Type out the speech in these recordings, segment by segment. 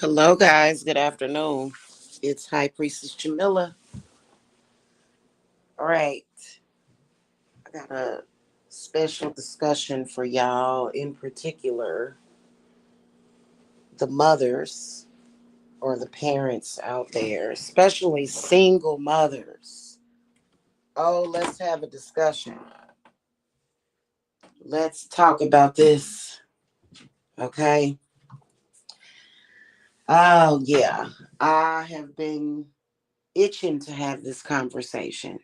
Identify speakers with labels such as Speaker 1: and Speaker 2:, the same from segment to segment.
Speaker 1: Hello, guys. Good afternoon. It's High Priestess Jamila. All right. I got a special discussion for y'all, in particular, the mothers or the parents out there, especially single mothers. Oh, let's have a discussion. Let's talk about this. Okay. Oh, yeah. I have been itching to have this conversation.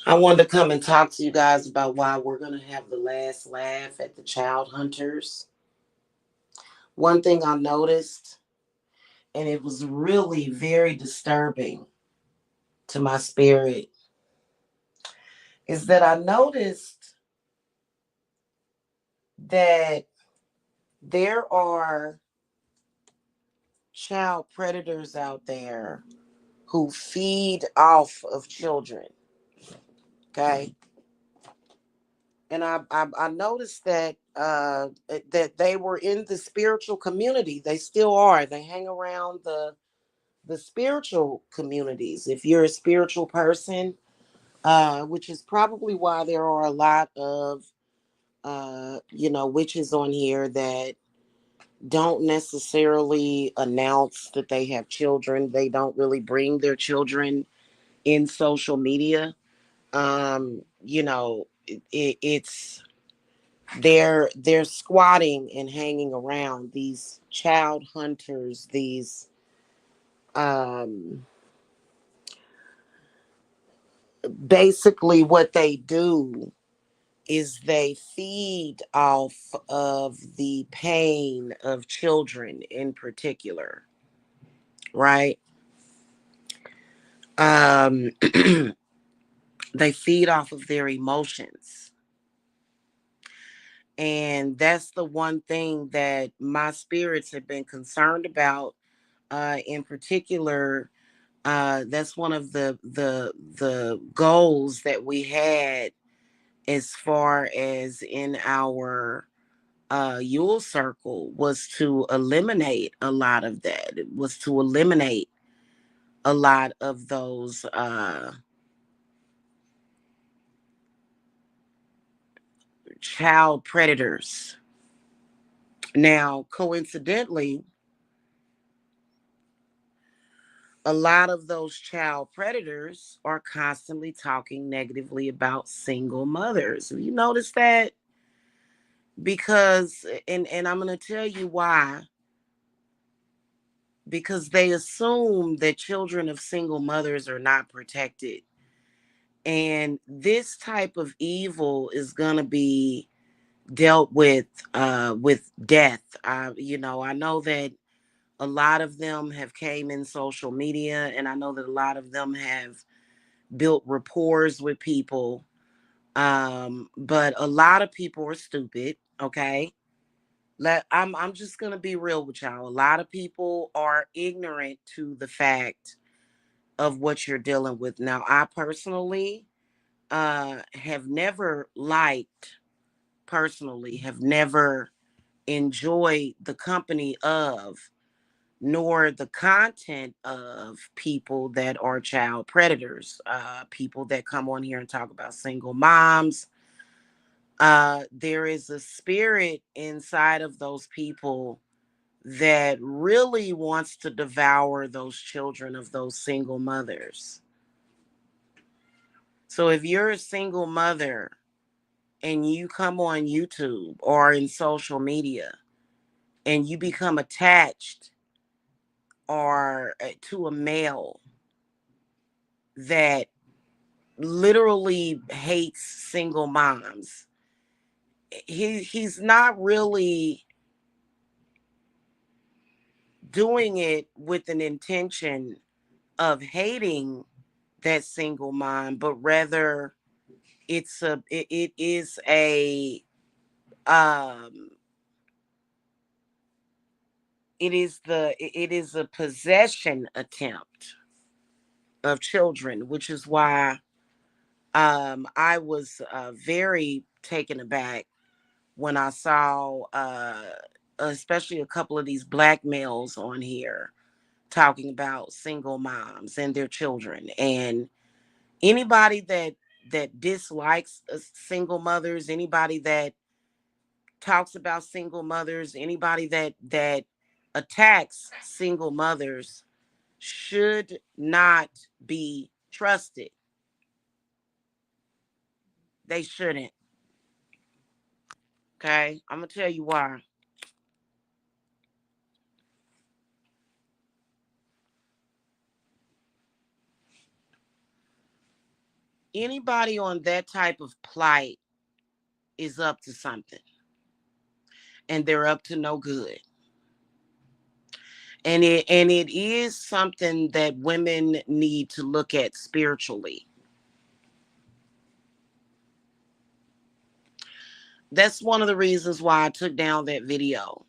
Speaker 1: I wanted to come and talk to you guys about why we're going to have the last laugh at the child hunters. One thing I noticed, and it was really very disturbing to my spirit, is that I noticed that there are child predators out there who feed off of children. Okay. And I noticed that they were in the spiritual community. They still are. They hang around the spiritual communities. If you're a spiritual person, which is probably why there are a lot of witches on here that don't necessarily announce that they have children. They don't really bring their children in social media. It's they're squatting and hanging around these child hunters, these um basically what they do is they feed off of the pain of children in particular, right? um they feed off of their emotions, and that's the one thing that my spirits have been concerned about, in particular. That's one of the goals that we had as far as in our Yule circle, was to eliminate a lot of that. It was to eliminate a lot of those child predators. Now, coincidentally, a lot of those child predators are constantly talking negatively about single mothers. Have you noticed that? Because, and I'm going to tell you why. Because they assume that children of single mothers are not protected. And this type of evil is going to be dealt with death. I know that a lot of them have came in social media, and I know that a lot of them have built rapport with people. But a lot of people are stupid. Okay. I'm just gonna be real with y'all. A lot of people are ignorant to the fact of what you're dealing with. Now, I personally have never liked, personally, have never enjoyed the company of, nor the content of people that are child predators, people that come on here and talk about single moms, there is a spirit inside of those people that really wants to devour those children of those single mothers. So if you're a single mother and you come on YouTube or in social media and you become attached or to a male that literally hates single moms, he's not really doing it with an intention of hating that single mom, but rather it is a um it is a possession attempt of children, which is why I was very taken aback when I saw especially a couple of these black males on here talking about single moms and their children. And anybody that dislikes single mothers, anybody that talks about single mothers, anybody that attacks single mothers should not be trusted. They shouldn't. Okay? I'm going to tell you why. Anybody on that type of plight is up to something, and they're up to no good. And it is something that women need to look at spiritually. That's one of the reasons why I took down that video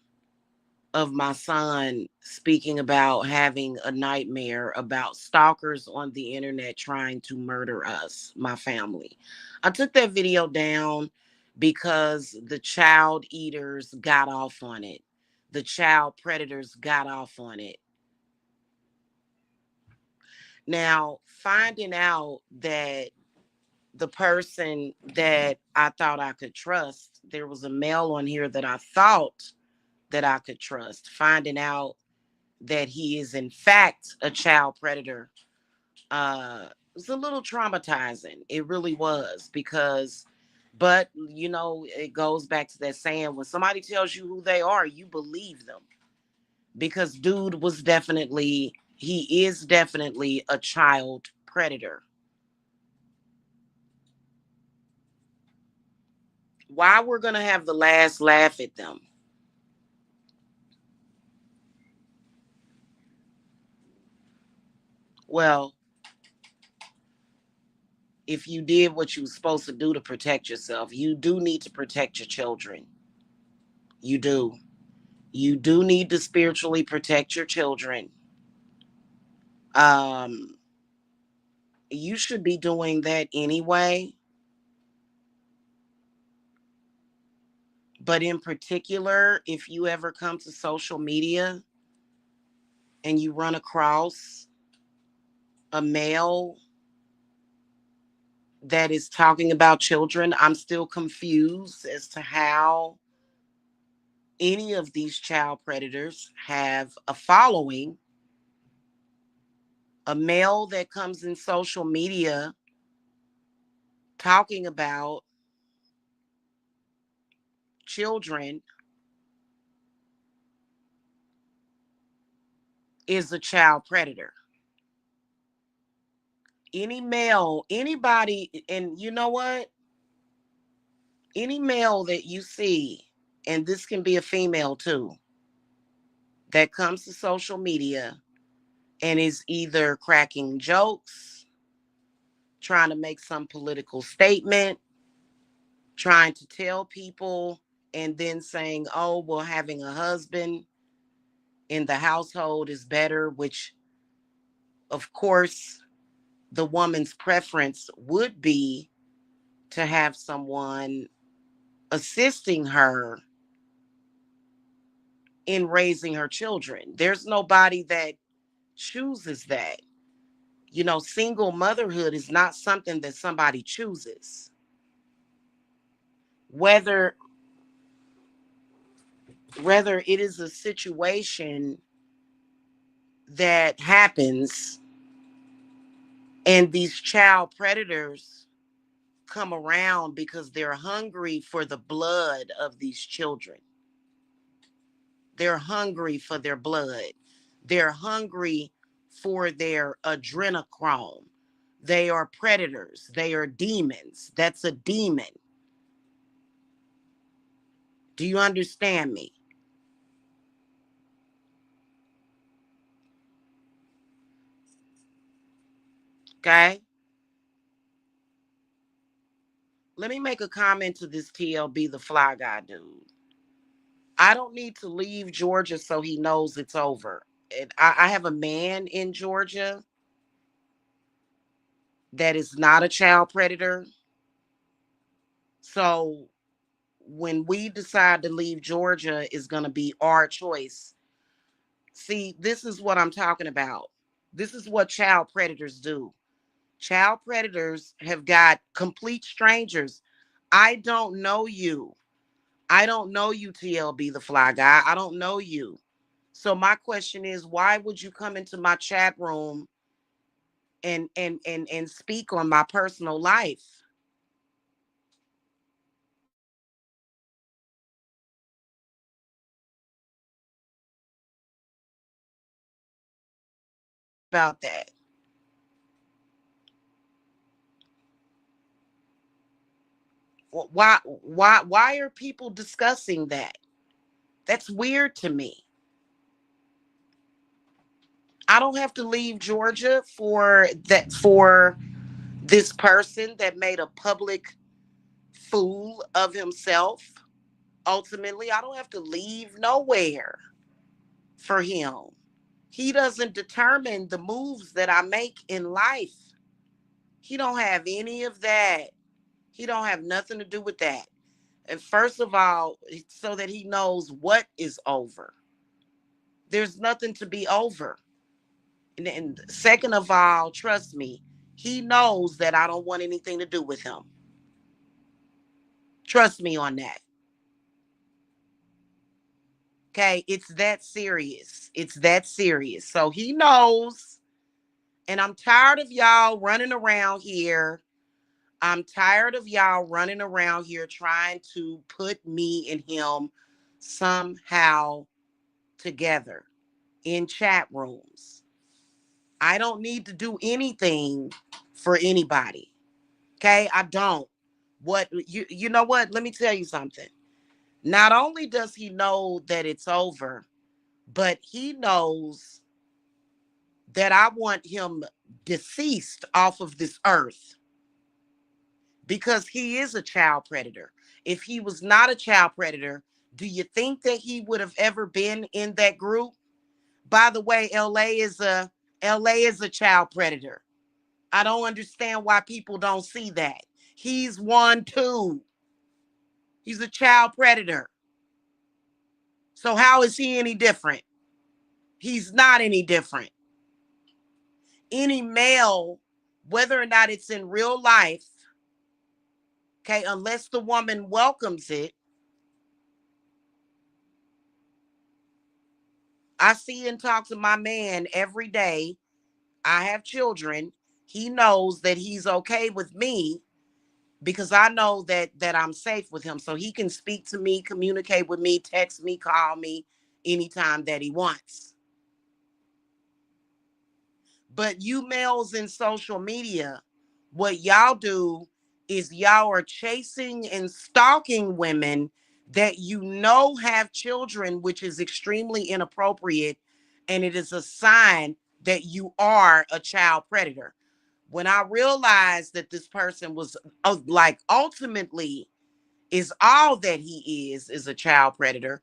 Speaker 1: of my son speaking about having a nightmare about stalkers on the internet trying to murder us, my family. I took that video down because the child eaters got off on it. The child predators got off on it. Now, finding out that the person that I thought I could trust, there was a male on here that I thought that I could trust, finding out that he is in fact a child predator, it was a little traumatizing. It really was, because but you know, it goes back to that saying, when somebody tells you who they are, you believe them, because dude was definitely, he is definitely a child predator. Why we're going to have the last laugh at them? Well, if you did what you were supposed to do to protect yourself, you do need to protect your children. You do. You do need to spiritually protect your children. Um, you should be doing that anyway. But in particular, if you ever come to social media and you run across a male that is talking about children, I'm still confused as to how any of these child predators have a following. A male that comes in social media talking about children is a child predator. Any male, anybody, and you know what? Any male that you see, and this can be a female too, that comes to social media and is either cracking jokes, trying to make some political statement, trying to tell people, and then saying, oh, well, having a husband in the household is better, which, of course, the woman's preference would be to have someone assisting her in raising her children. There's nobody that chooses that. You know, single motherhood is not something that somebody chooses. whether whether it is a situation that happens and these child predators come around because they're hungry for the blood of these children. They're hungry for their blood. They're hungry for their adrenochrome. They are predators. They are demons. That's a demon. Do you understand me? Okay. Let me make a comment to this TLB, the fly guy dude. I don't need to leave Georgia so he knows it's over. And I have a man in Georgia that is not a child predator. So when we decide to leave Georgia, is going to be our choice. See, this is what I'm talking about. This is what child predators do. Child predators have got complete strangers. I don't know you. I don't know you, TLB, the fly guy. I don't know you. So my question is, why would you come into my chat room and speak on my personal life about that? Why are people discussing that? That's weird to me. I don't have to leave Georgia for this person that made a public fool of himself. Ultimately, I don't have to leave nowhere for him. He doesn't determine the moves that I make in life. He don't have any of that. He don't have nothing to do with that. And first of all, so that he knows what is over. There's nothing to be over. And second of all, trust me, he knows that I don't want anything to do with him. Trust me on that. Okay, it's that serious. It's that serious. So he knows, and I'm tired of y'all running around here. I'm tired of y'all running around here trying to put me and him somehow together in chat rooms. I don't need to do anything for anybody. Okay? I don't. What you know what? Let me tell you something. Not only does he know that it's over, but he knows that I want him deceased off of this earth because he is a child predator. If he was not a child predator, do you think that he would have ever been in that group? By the way, LA is a child predator. I don't understand why people don't see that. He's one too. He's a child predator. So how is he any different? He's not any different. Any male, whether or not it's in real life, okay, unless the woman welcomes it. I see and talk to my man every day. I have children. He knows that he's okay with me because I know that I'm safe with him. So he can speak to me, communicate with me, text me, call me anytime that he wants. But you males in social media, what y'all do is y'all are chasing and stalking women that you know have children, which is extremely inappropriate. And it is a sign that you are a child predator. When I realized that this person was like ultimately is all that he is a child predator,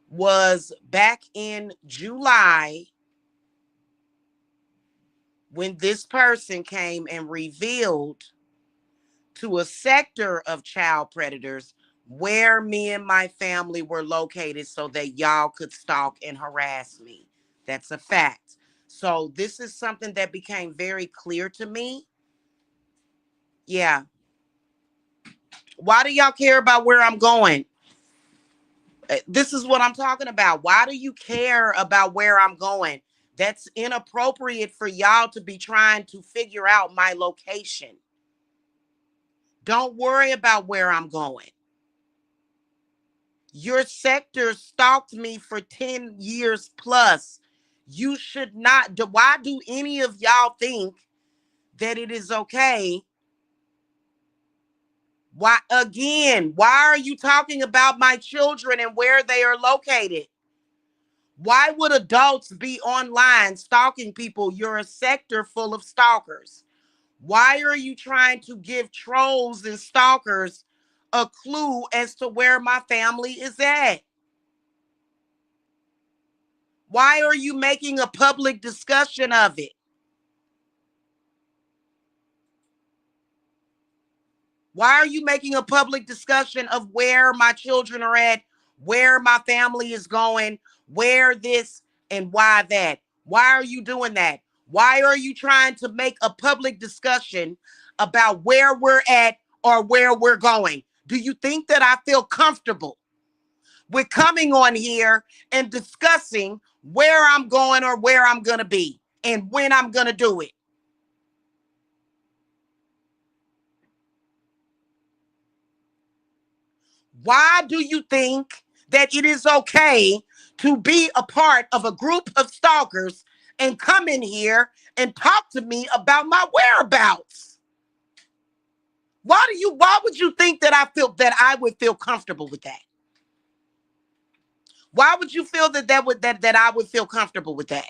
Speaker 1: was back in July when this person came and revealed to a sector of child predators where me and my family were located so that y'all could stalk and harass me. That's a fact. So this is something that became very clear to me. Yeah, Why do y'all care about where I'm going? This is what I'm talking about. Why do you care about where I'm going? That's inappropriate for y'all to be trying to figure out my location. Don't worry about where I'm going. Your sector stalked me for 10 years plus. You should not. Why do any of y'all think that it is okay? Why, again, why are you talking about my children and where they are located? Why would adults be online stalking people? You're a sector full of stalkers. Why are you trying to give trolls and stalkers a clue as to where my family is at? Why are you making a public discussion of it? Why are you making a public discussion of where my children are at, where my family is going, where this and why that? Why are you doing that? Why are you trying to make a public discussion about where we're at or where we're going? Do you think that I feel comfortable with coming on here and discussing where I'm going or where I'm going to be and when I'm going to do it? Why do you think that it is okay to be a part of a group of stalkers and come in here and talk to me about my whereabouts? Why would you think that I would feel comfortable with that? Why would you feel that I would feel comfortable with that?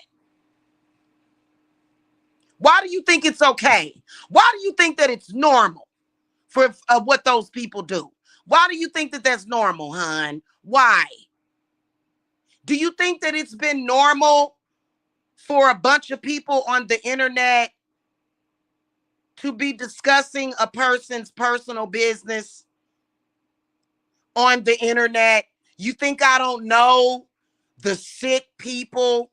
Speaker 1: Why do you think it's okay? Why do you think that it's normal for what those people do? Why do you think that that's normal, hon? Why? Do you think that it's been normal for a bunch of people on the internet to be discussing a person's personal business on the internet? You think I don't know the sick people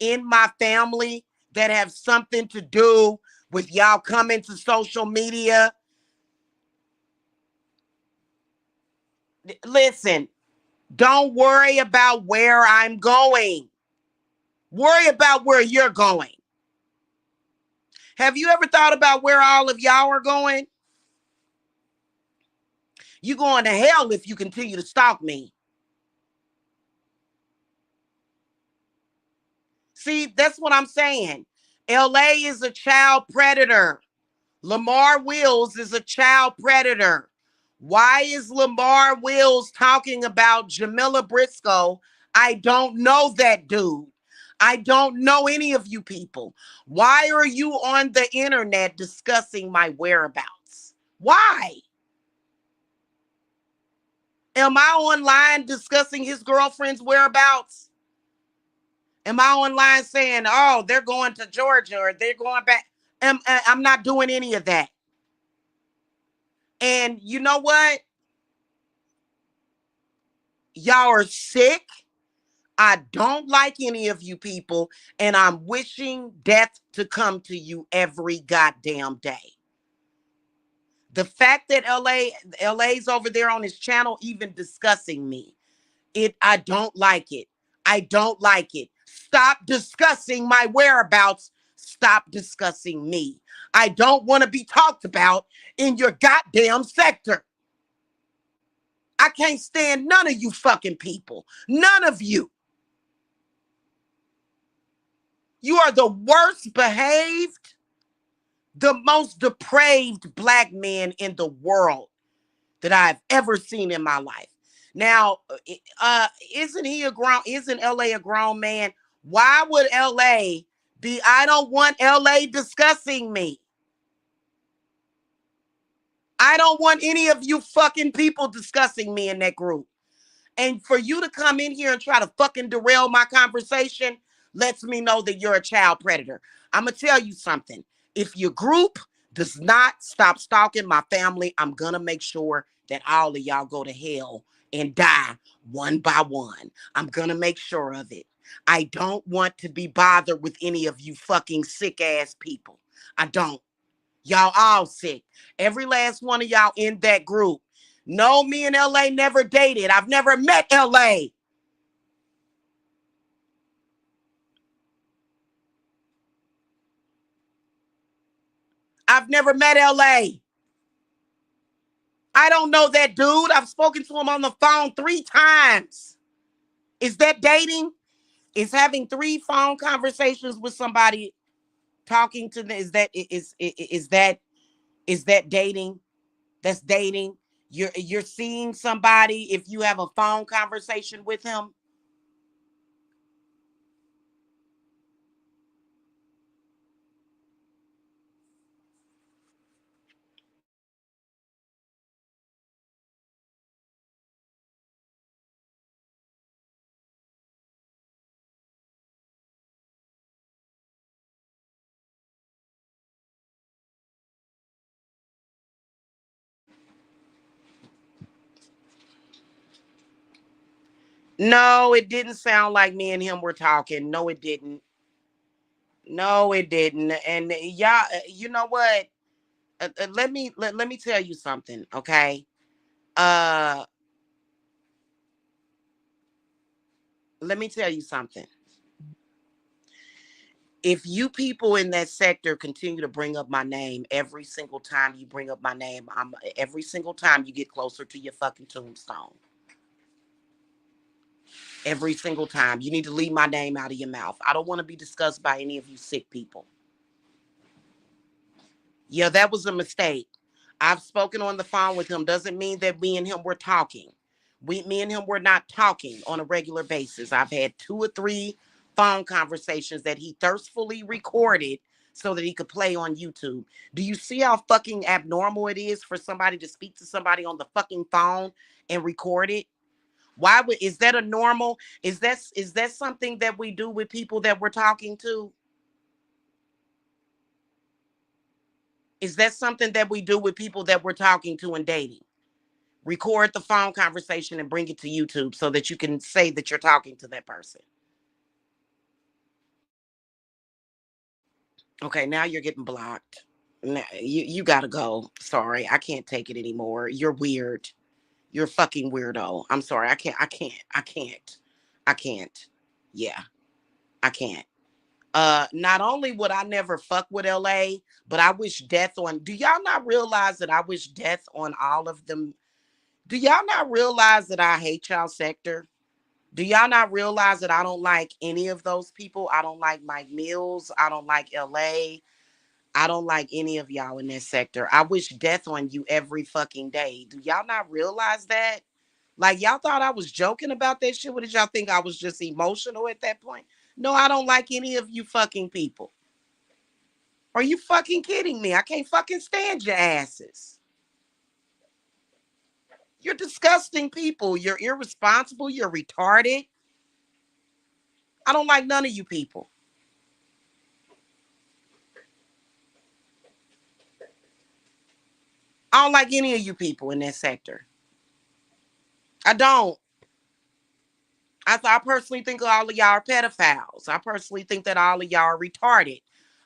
Speaker 1: in my family that have something to do with y'all coming to social media? Listen, don't worry about where I'm going. Worry about where you're going. Have you ever thought about where all of y'all are going? You going to hell if you continue to stalk me. See, that's what I'm saying. LA is a child predator. Lamar Wills is a child predator. Why is Lamar Wills talking about Jamila Briscoe? I don't know that dude. I don't know any of you people. Why are you on the internet discussing my whereabouts? Why? Am I online discussing his girlfriend's whereabouts? Am I online saying, oh, they're going to Georgia or they're going back? I'm not doing any of that. And you know what? Y'all are sick. I don't like any of you people. And I'm wishing death to come to you every goddamn day. The fact that LA's over there on his channel even discussing me, I don't like it. I don't like it. Stop discussing my whereabouts. Stop discussing me. I don't want to be talked about in your goddamn sector. I can't stand none of you fucking people. None of you. You are the worst behaved, the most depraved black men in the world that I've ever seen in my life. Now, isn't LA a grown man? Why would LA be, I don't want LA discussing me. I don't want any of you fucking people discussing me in that group. And for you to come in here and try to fucking derail my conversation lets me know that you're a child predator. I'm going to tell you something. If your group does not stop stalking my family, I'm going to make sure that all of y'all go to hell and die one by one. I'm going to make sure of it. I don't want to be bothered with any of you fucking sick ass people. I don't. Y'all all sick. Every last one of y'all in that group. No, me and LA never dated. I've never met LA. I've never met LA. I don't know that dude. I've spoken to him on the phone 3 times. Is that dating? Is having 3 phone conversations with somebody talking to them? Is that dating? That's dating. You're seeing somebody if you have a phone conversation with him. No, it didn't sound like me and him were talking. No, it didn't. No, it didn't. And y'all, you know what? Let me tell you something, okay? Uh, Let me tell you something. If you people in that sector continue to bring up my name every single time you bring up my name, every single time you get closer to your fucking tombstone. Every single time. You need to leave my name out of your mouth. I don't want to be discussed by any of you sick people. Yeah, that was a mistake. I've spoken on the phone with him. Doesn't mean that me and him were talking. Me and him were not talking on a regular basis. I've had 2 or 3 phone conversations that he thirstfully recorded so that he could play on YouTube. Do you see how fucking abnormal it is for somebody to speak to somebody on the fucking phone and record it? Why would is that a normal? Is that something that we do with people that we're talking to? Is that something that we do with people that we're talking to and dating? Record the phone conversation and bring it to YouTube so that you can say that you're talking to that person. Okay, now you're getting blocked. Now, you gotta go. Sorry, I can't take it anymore. You're weird. You're a fucking weirdo. I'm sorry. I can't. Yeah, I can't. Not only would I never fuck with LA, but I wish death on. Do y'all not realize that I wish death on all of them? Do y'all not realize that I hate y'all sector? Do y'all not realize that I don't like any of those people? I don't like Mike Mills. I don't like LA. I don't like any of y'all in this sector. I wish death on you every fucking day. Do y'all not realize that? Like, y'all thought I was joking about that shit? What did y'all think? I was just emotional at that point? No, I don't like any of you fucking people. Are you fucking kidding me? I can't fucking stand your asses. You're disgusting people. You're irresponsible. You're retarded. I don't like none of you people. I don't like any of you people in that sector. I don't. I personally think all of y'all are pedophiles. I personally think that all of y'all are retarded.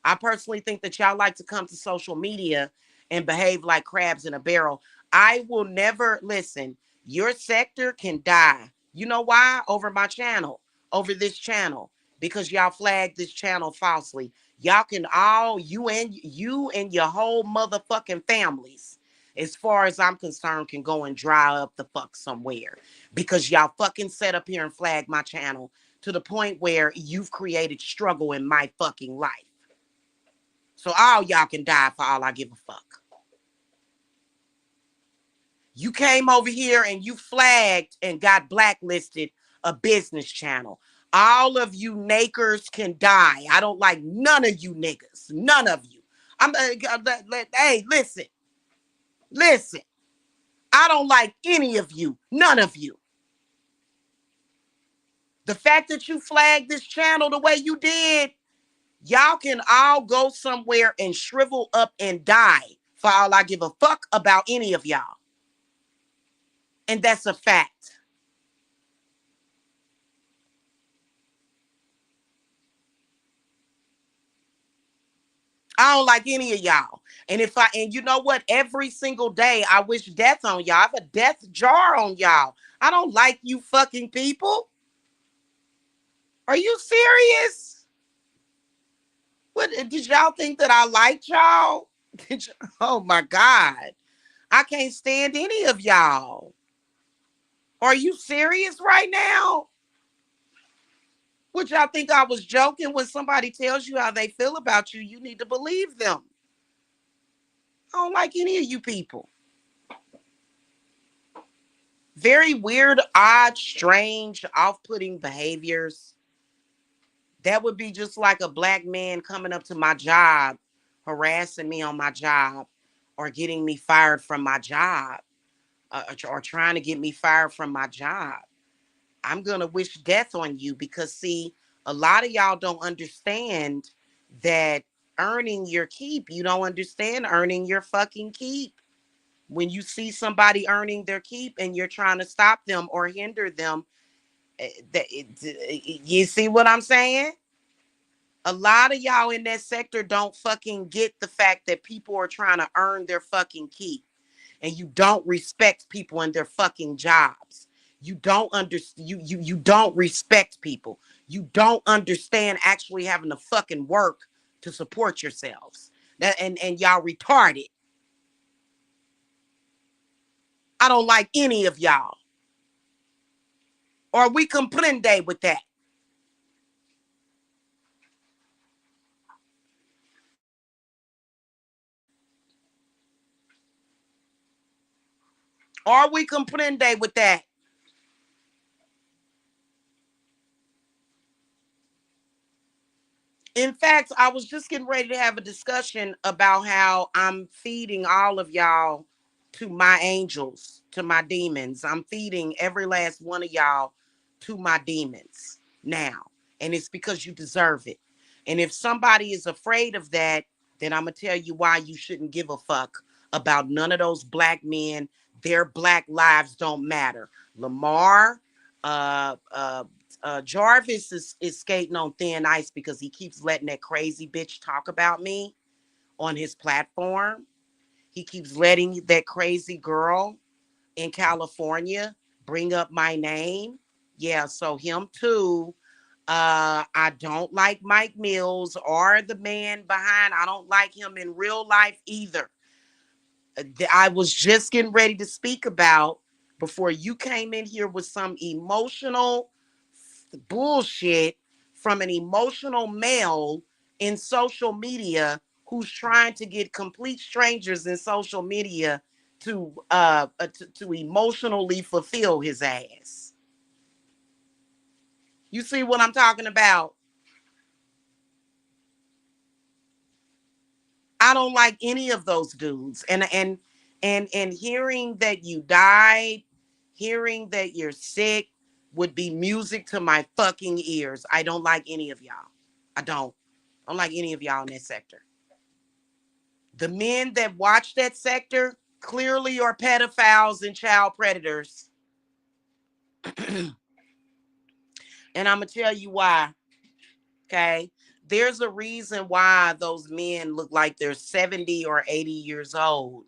Speaker 1: I personally think that y'all like to come to social media and behave like crabs in a barrel. I will never listen. Your sector can die. You know why? Over my channel, over this channel, because y'all flagged this channel falsely. Y'all can all you and your whole motherfucking families, as far as I'm concerned, can go and dry up the fuck somewhere because y'all fucking set up here and flag my channel to the point where you've created struggle in my fucking life. So all y'all can die for all I give a fuck. You came over here and you flagged and got blacklisted a business channel. All of you nakers can die. I don't like none of you niggas. None of you. Hey, listen. I don't like any of you. None of you. The fact that you flagged this channel the way you did, y'all can all go somewhere and shrivel up and die for all I give a fuck about any of y'all. And that's a fact. I don't like any of y'all. And you know what? Every single day I wish death on y'all. I have a death jar on y'all. I don't like you fucking people. Are you serious? What did y'all think that I liked y'all? Oh my God. I can't stand any of y'all. Are you serious right now? Would y'all think I was joking? When somebody tells you how they feel about you, you need to believe them. I don't like any of you people. Very weird, odd, strange, off-putting behaviors. That would be just like a black man coming up to my job, harassing me on my job, or getting me fired from my job, or trying to get me fired from my job. I'm going to wish death on you because, see, a lot of y'all don't understand that earning your keep. You don't understand earning your fucking keep. When you see somebody earning their keep and you're trying to stop them or hinder them, you see what I'm saying? A lot of y'all in that sector don't fucking get the fact that people are trying to earn their fucking keep, and you don't respect people in their fucking jobs. You don't understand. You don't respect people. You don't understand actually having to fucking work to support yourselves. And y'all retarded. I don't like any of y'all. Or we comprende with that. Or we comprende with that. In fact, I was just getting ready to have a discussion about how I'm feeding all of y'all to my angels, to my demons. I'm feeding every last one of y'all to my demons now. And it's because you deserve it. And if somebody is afraid of that, then I'm going to tell you why you shouldn't give a fuck about none of those black men. Their black lives don't matter. Lamar, Jarvis is skating on thin ice because he keeps letting that crazy bitch talk about me on his platform. He keeps letting that crazy girl in California bring up my name. Yeah, so him too. I don't like Mike Mills or the man behind. I don't like him in real life either. I was just getting ready to speak about before you came in here with some emotional bullshit from an emotional male in social media who's trying to get complete strangers in social media to emotionally fulfill his ass. You see what I'm talking about? I don't like any of those dudes. And hearing that you died, hearing that you're sick would be music to my fucking ears. I don't like any of y'all. I don't. I don't like any of y'all in that sector. The men that watch that sector clearly are pedophiles and child predators. And I'm going to tell you why. Okay. There's a reason why those men look like they're 70 or 80 years old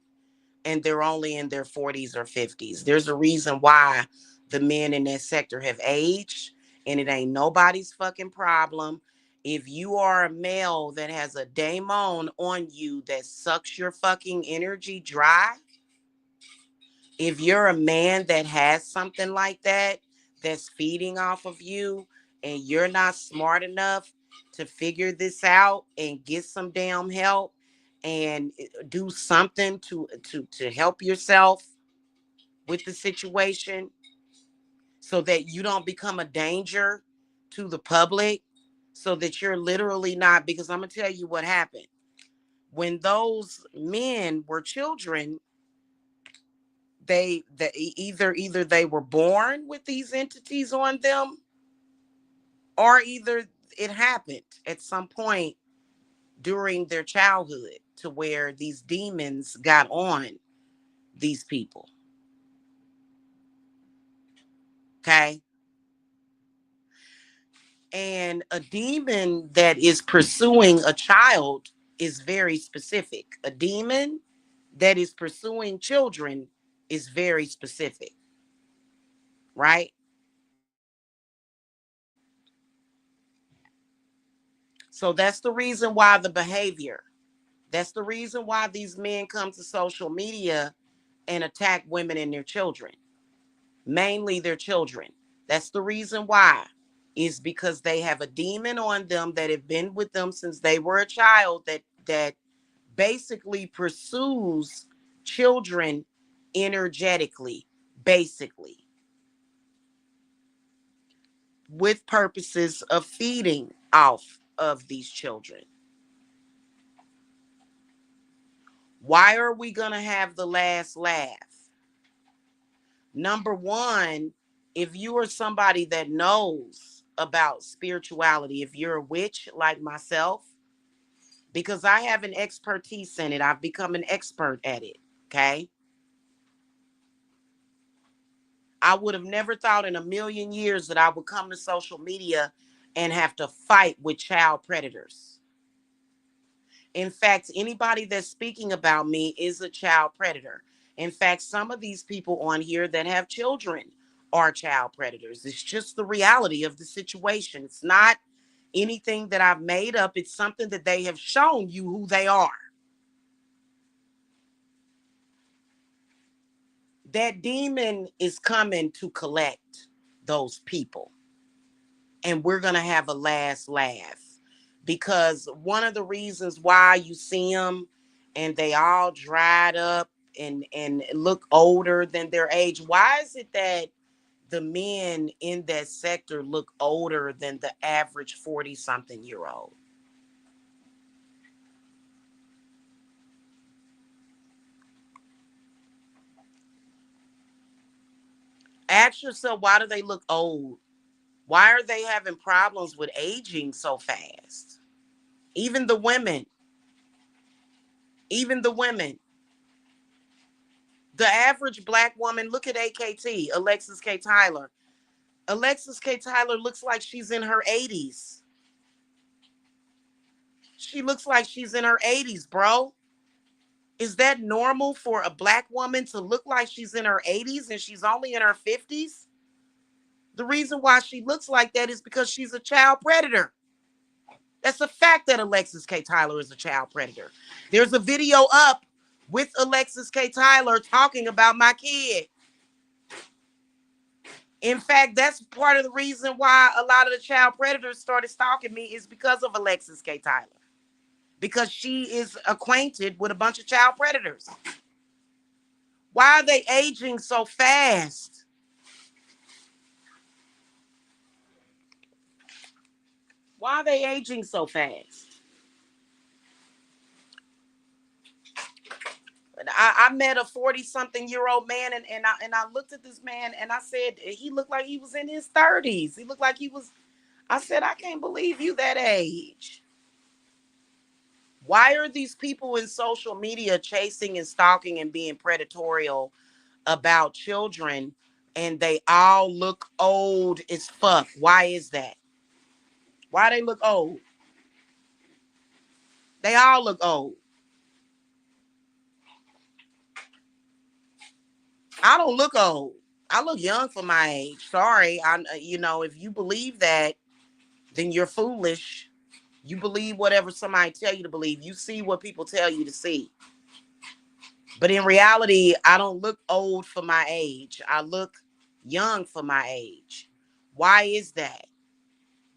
Speaker 1: and they're only in their 40s or 50s. There's a reason why the men in that sector have aged, and it ain't nobody's fucking problem. If you are a male that has a daemon on you that sucks your fucking energy dry, if you're a man that has something like that that's feeding off of you and you're not smart enough to figure this out and get some damn help and do something to help yourself with the situation so that you don't become a danger to the public, so that you're literally not, because I'm going to tell you what happened when those men were children. They either they were born with these entities on them, or either it happened at some point during their childhood to where these demons got on these people. Okay. And a demon that is pursuing a child is very specific. A demon that is pursuing children is very specific, right? So that's the reason why the behavior, that's the reason why these men come to social media and attack women and their children, mainly their children. That's the reason why, is because they have a demon on them that have been with them since they were a child, that basically pursues children energetically, basically, with purposes of feeding off of these children. Why are we going to have the last laugh? Number one, if you are somebody that knows about spirituality, if you're a witch like myself, because I have an expertise in it, I've become an expert at it, okay? I would have never thought in a million years that I would come to social media and have to fight with child predators. In fact, anybody that's speaking about me is a child predator. In fact, some of these people on here that have children are child predators. It's just the reality of the situation. It's not anything that I've made up. It's something that they have shown you who they are. That demon is coming to collect those people. And we're going to have a last laugh. Because one of the reasons why you see them and they all dried up and look older than their age, why is it that the men in that sector look older than the average 40-something-year-old? Ask yourself, why do they look old? Why are they having problems with aging so fast? Even the women, even the women. The average black woman, look at AKT, Alexis K. Tyler. Alexis K. Tyler looks like she's in her 80s. She looks like she's in her 80s, bro. Is that normal for a black woman to look like she's in her 80s and she's only in her 50s? The reason why she looks like that is because she's a child predator. That's a fact that Alexis K. Tyler is a child predator. There's a video up with Alexis K. Tyler talking about my kid. In fact, that's part of the reason why a lot of the child predators started stalking me, is because of Alexis K. Tyler. Because she is acquainted with a bunch of child predators. Why are they aging so fast? Why are they aging so fast? I met a 40-something-year-old man, and I looked at this man and I said, he looked like he was in his 30s. He looked like he was, I said, I can't believe you that age. Why are these people in social media chasing and stalking and being predatorial about children, and they all look old as fuck? Why is that? Why they look old? They all look old. I don't look old. I look young for my age. Sorry. If you believe that, then you're foolish. You believe whatever somebody tell you to believe. You see what people tell you to see. But in reality, I don't look old for my age. I look young for my age. Why is that?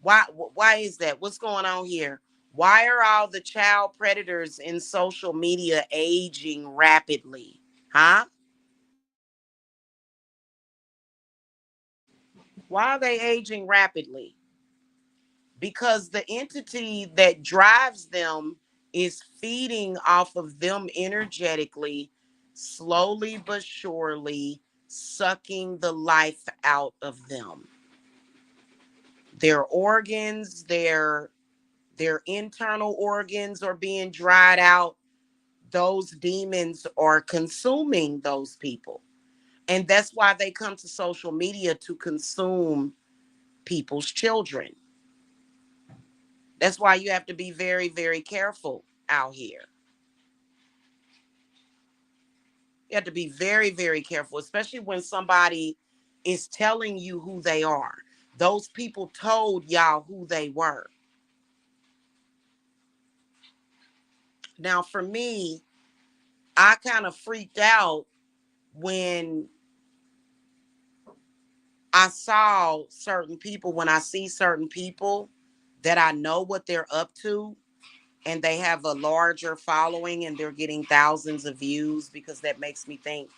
Speaker 1: Why is that? What's going on here? Why are all the child predators in social media aging rapidly? Huh? Why are they aging rapidly? Because the entity that drives them is feeding off of them energetically, slowly but surely, sucking the life out of them. Their organs, their internal organs are being dried out. Those demons are consuming those people. And that's why they come to social media, to consume people's children. That's why you have to be very, very careful. out here. You have to be very, very careful, especially when somebody is telling you who they are. Those people told y'all who they were. Now, for me, I kind of freaked out when I saw certain people, when I see certain people that I know what they're up to, and they have a larger following and they're getting thousands of views, because that makes me think,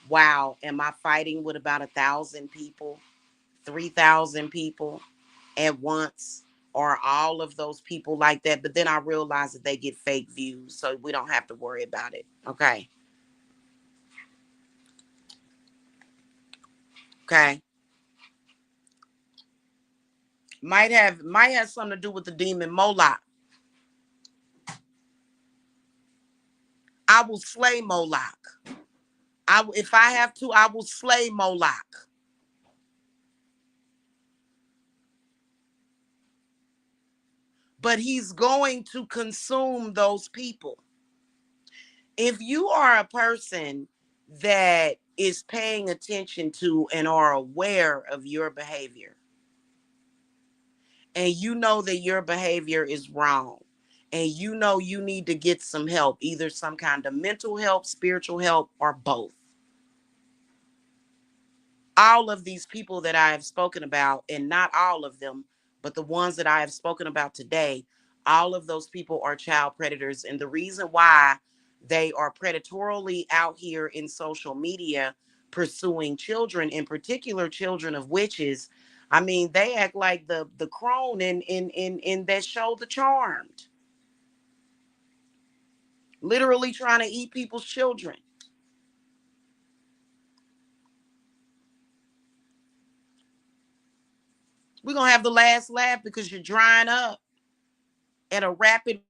Speaker 1: wow, am I fighting with about 1,000 people, 3,000 people at once? Or all of those people like that? But then I realized that they get fake views, so we don't have to worry about it. Okay. Okay. Might have something to do with the demon Moloch. I will slay Moloch. If I have to, I will slay Moloch. But he's going to consume those people. If you are a person that is paying attention to and are aware of your behavior, and you know that your behavior is wrong, and you know you need to get some help, either some kind of mental help, spiritual help, or both. All of these people that I have spoken about, and not all of them, but the ones that I have spoken about today, all of those people are child predators. And the reason why they are predatorily out here in social media pursuing children, in particular children of witches, I mean, they act like the crone in that show, The Charmed, literally trying to eat people's children. We're gonna have the last laugh because you're drying up at a rapid.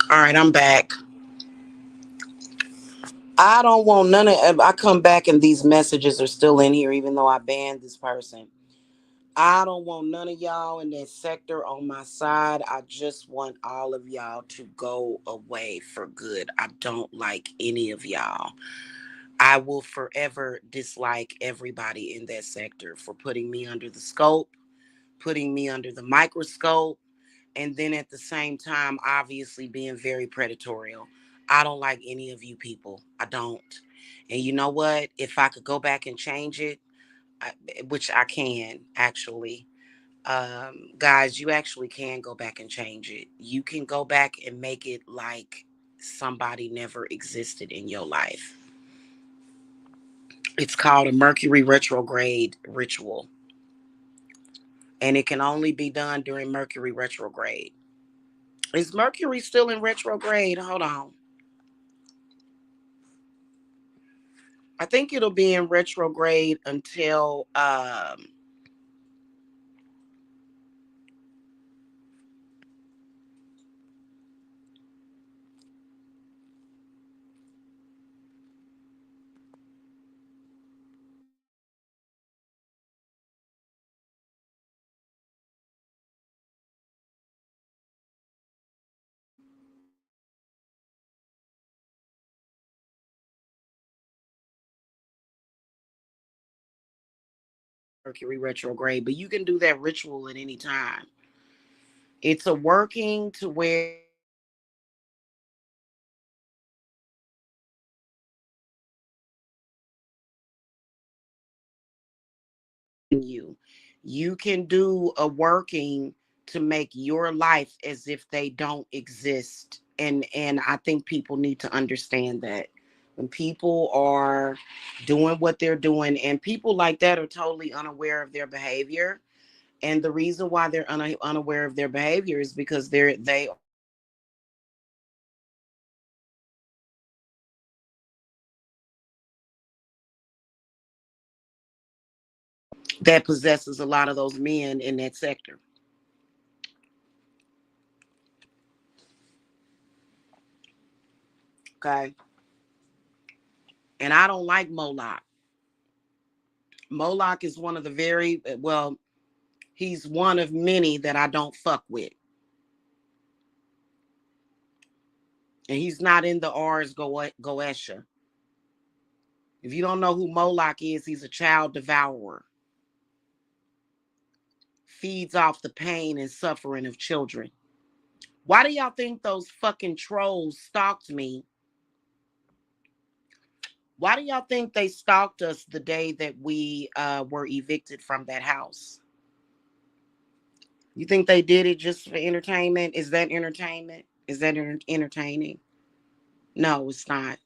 Speaker 1: All right, I'm back. I don't want none of. I come back and these messages are still in here, even though I banned this person. I don't want none of y'all in that sector on my side. I just want all of y'all to go away for good. I don't like any of y'all. I will forever dislike everybody in that sector for putting me under the scope, putting me under the microscope, and then at the same time, obviously being very predatory. I don't like any of you people. I don't. And you know what? If I could go back and change it, I, which I can actually, guys, you actually can go back and change it. You can go back and make it like somebody never existed in your life. It's called a Mercury retrograde ritual, and it can only be done during Mercury retrograde. Is Mercury still in retrograde? Hold on. I think it'll be in retrograde until Mercury retrograde, but you can do that ritual at any time. It's a working to where you you can do a working to make your life as if they don't exist. And I think people need to understand that when people are doing what they're doing, and people like that are totally unaware of their behavior. And the reason why they're unaware of their behavior is because they that possesses a lot of those men in that sector. Okay. And I don't like Moloch. Moloch is one of the very well, he's one of many that I don't fuck with. And he's not in the Ars Goetia. If you don't know who Moloch is, he's a child devourer. Feeds off the pain and suffering of children. Why do y'all think those fucking trolls stalked me? Why do y'all think they stalked us the day that we were evicted from that house? You think they did it just for entertainment? Is that entertainment? Is that entertaining? No, it's not.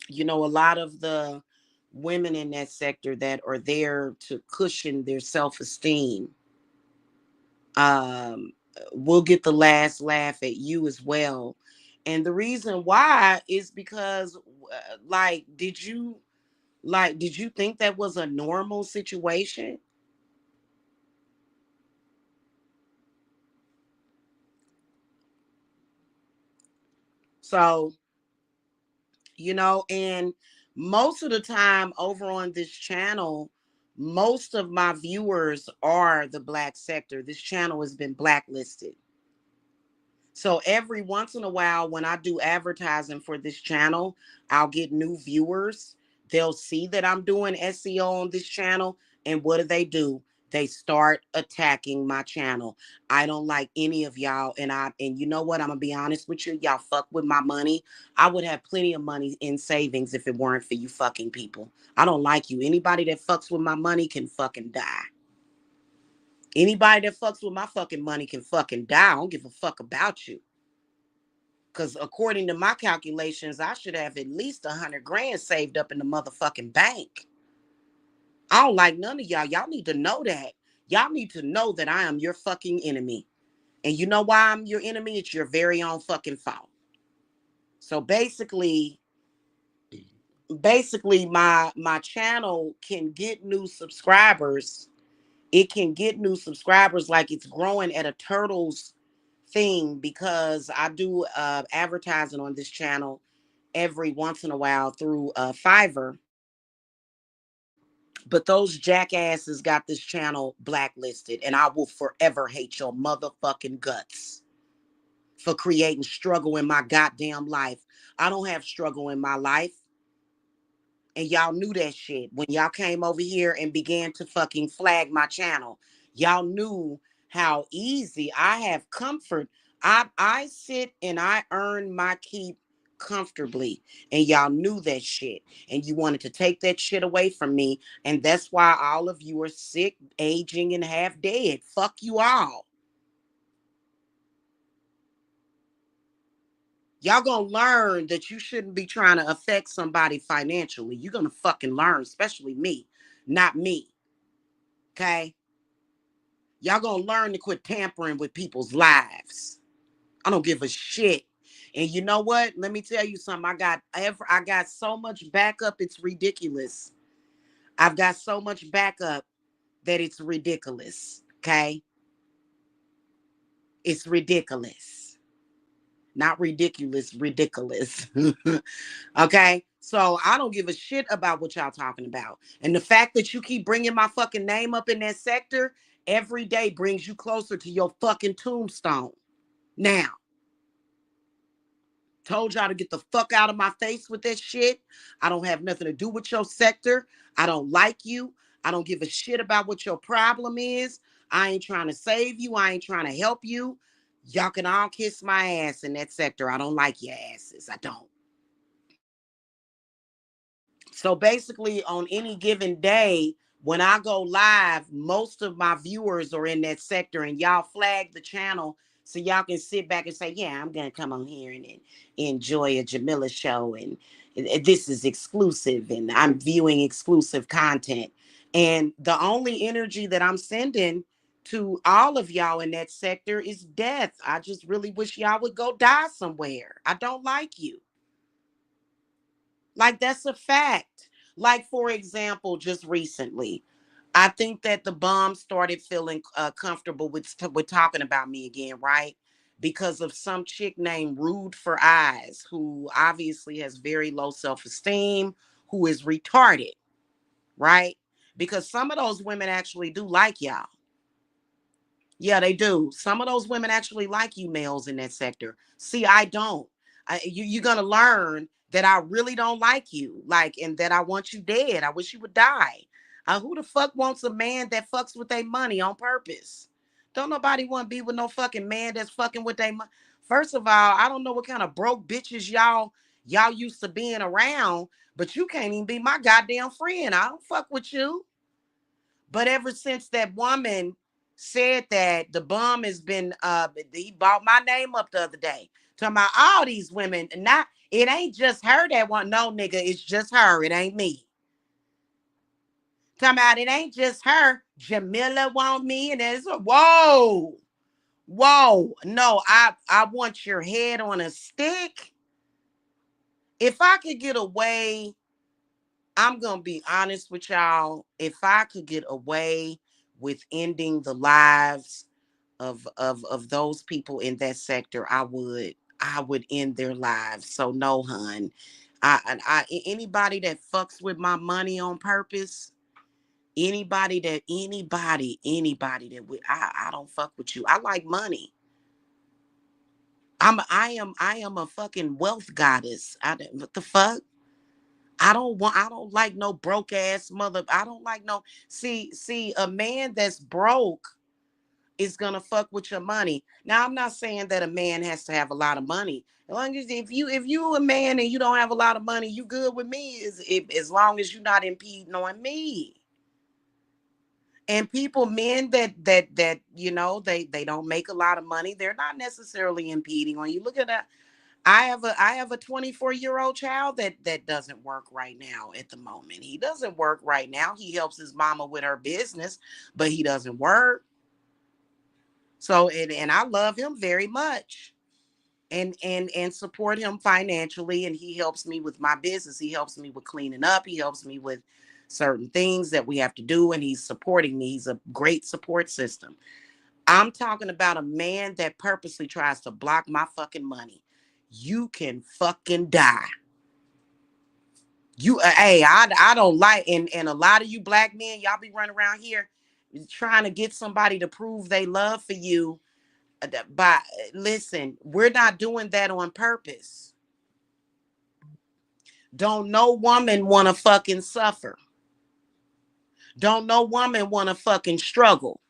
Speaker 1: You know, a lot of the women in that sector that are there to cushion their self-esteem um, will get the last laugh at you as well. And the reason why is because, like, did you think that was a normal situation? So, and most of the time over on this channel, most of my viewers are the black sector. This channel has been blacklisted. So every once in a while, when I do advertising for this channel, I'll get new viewers. They'll see that I'm doing SEO on this channel. And what do? They start attacking my channel. I don't like any of y'all. And you know what? I'm gonna be honest with you. Y'all fuck with my money. I would have plenty of money in savings if it weren't for you fucking people. I don't like you. Anybody that fucks with my money can fucking die. Anybody that fucks with my fucking money can fucking die. I don't give a fuck about you. Because according to my calculations, I should have at least 100 grand saved up in the motherfucking bank. I don't like none of y'all. Y'all need to know that. Y'all need to know that I am your fucking enemy. And you know why I'm your enemy? It's your very own fucking fault. So basically my channel can get new subscribers. It can get new subscribers like it's growing at a turtle's thing because I do advertising on this channel every once in a while through Fiverr. But those jackasses got this channel blacklisted, and I will forever hate your motherfucking guts for creating struggle in my goddamn life. I don't have struggle in my life. And y'all knew that shit when y'all came over here and began to fucking flag my channel. Y'all knew how easy I have comfort. I sit and I earn my keep comfortably, and y'all knew that shit, and you wanted to take that shit away from me, and that's why all of you are sick, aging, and half dead. Fuck you all. Y'all gonna learn that you shouldn't be trying to affect somebody financially. You're gonna fucking learn, especially me, not me. Okay? Y'all gonna learn to quit tampering with people's lives. I don't give a shit. And you know what? Let me tell you something. I got so much backup, it's ridiculous. I've got so much backup that it's ridiculous. Okay? It's ridiculous. Not ridiculous, ridiculous. Okay? So I don't give a shit about what y'all talking about. And the fact that you keep bringing my fucking name up in that sector every day brings you closer to your fucking tombstone. Now, told y'all to get the fuck out of my face with that shit. I don't have nothing to do with your sector. I don't like you. I don't give a shit about what your problem is. I ain't trying to save you. I ain't trying to help you. Y'all can all kiss my ass in that sector. I don't like your asses. I don't. So basically, on any given day, when I go live, most of my viewers are in that sector, and y'all flag the channel so y'all can sit back and say, yeah, I'm going to come on here and enjoy a Jamila show. And this is exclusive, and I'm viewing exclusive content. And the only energy that I'm sending to all of y'all in that sector is death. I just really wish y'all would go die somewhere. I don't like you. Like, that's a fact. Like, for example, just recently, I think that the bum started feeling comfortable with talking about me again, right? Because of some chick named Rude for Eyes, who obviously has very low self-esteem, who is retarded, right? Because some of those women actually do like y'all. Yeah, they do. Some of those women actually like you males in that sector. See, I don't. You're going to learn that I really don't like you, like, and that I want you dead. I wish you would die. Who the fuck wants a man that fucks with their money on purpose? Don't nobody want to be with no fucking man that's fucking with their money. First of all, I don't know what kind of broke bitches y'all used to being around, but you can't even be my goddamn friend. I don't fuck with you. But ever since that woman said that, the bum has been he brought my name up the other day. Talking about all these women. Not it ain't just her that want no nigga, it's just her. It ain't me. Talking about it ain't just her. Jamila want me, and it's whoa. Whoa. No, I want your head on a stick. If I could get away, I'm going to be honest with y'all. If I could get away with ending the lives of those people in that sector, I would end their lives. So no, hun. Anybody that fucks with my money on purpose, anybody that I don't fuck with you. I like money. I am a fucking wealth goddess. What the fuck? I don't like no broke ass mother. I don't like no see a man that's broke is gonna fuck with your money. Now I'm not saying that a man has to have a lot of money. As long as if you a man and you don't have a lot of money, you good with me as long as you're not impeding on me. And people, men that they don't make a lot of money, they're not necessarily impeding on you. Look at that. I have a 24-year-old child that doesn't work right now at the moment. He doesn't work right now. He helps his mama with her business, but he doesn't work. So and I love him very much and support him financially, and he helps me with my business. He helps me with cleaning up. He helps me with certain things that we have to do, and he's supporting me. He's a great support system. I'm talking about a man that purposely tries to block my fucking money. You can fucking die. Hey, I don't like, and a lot of you black men, y'all be running around here trying to get somebody to prove they love for you. By listen, we're not doing that on purpose. Don't no woman want to fucking suffer. Don't no woman want to fucking struggle.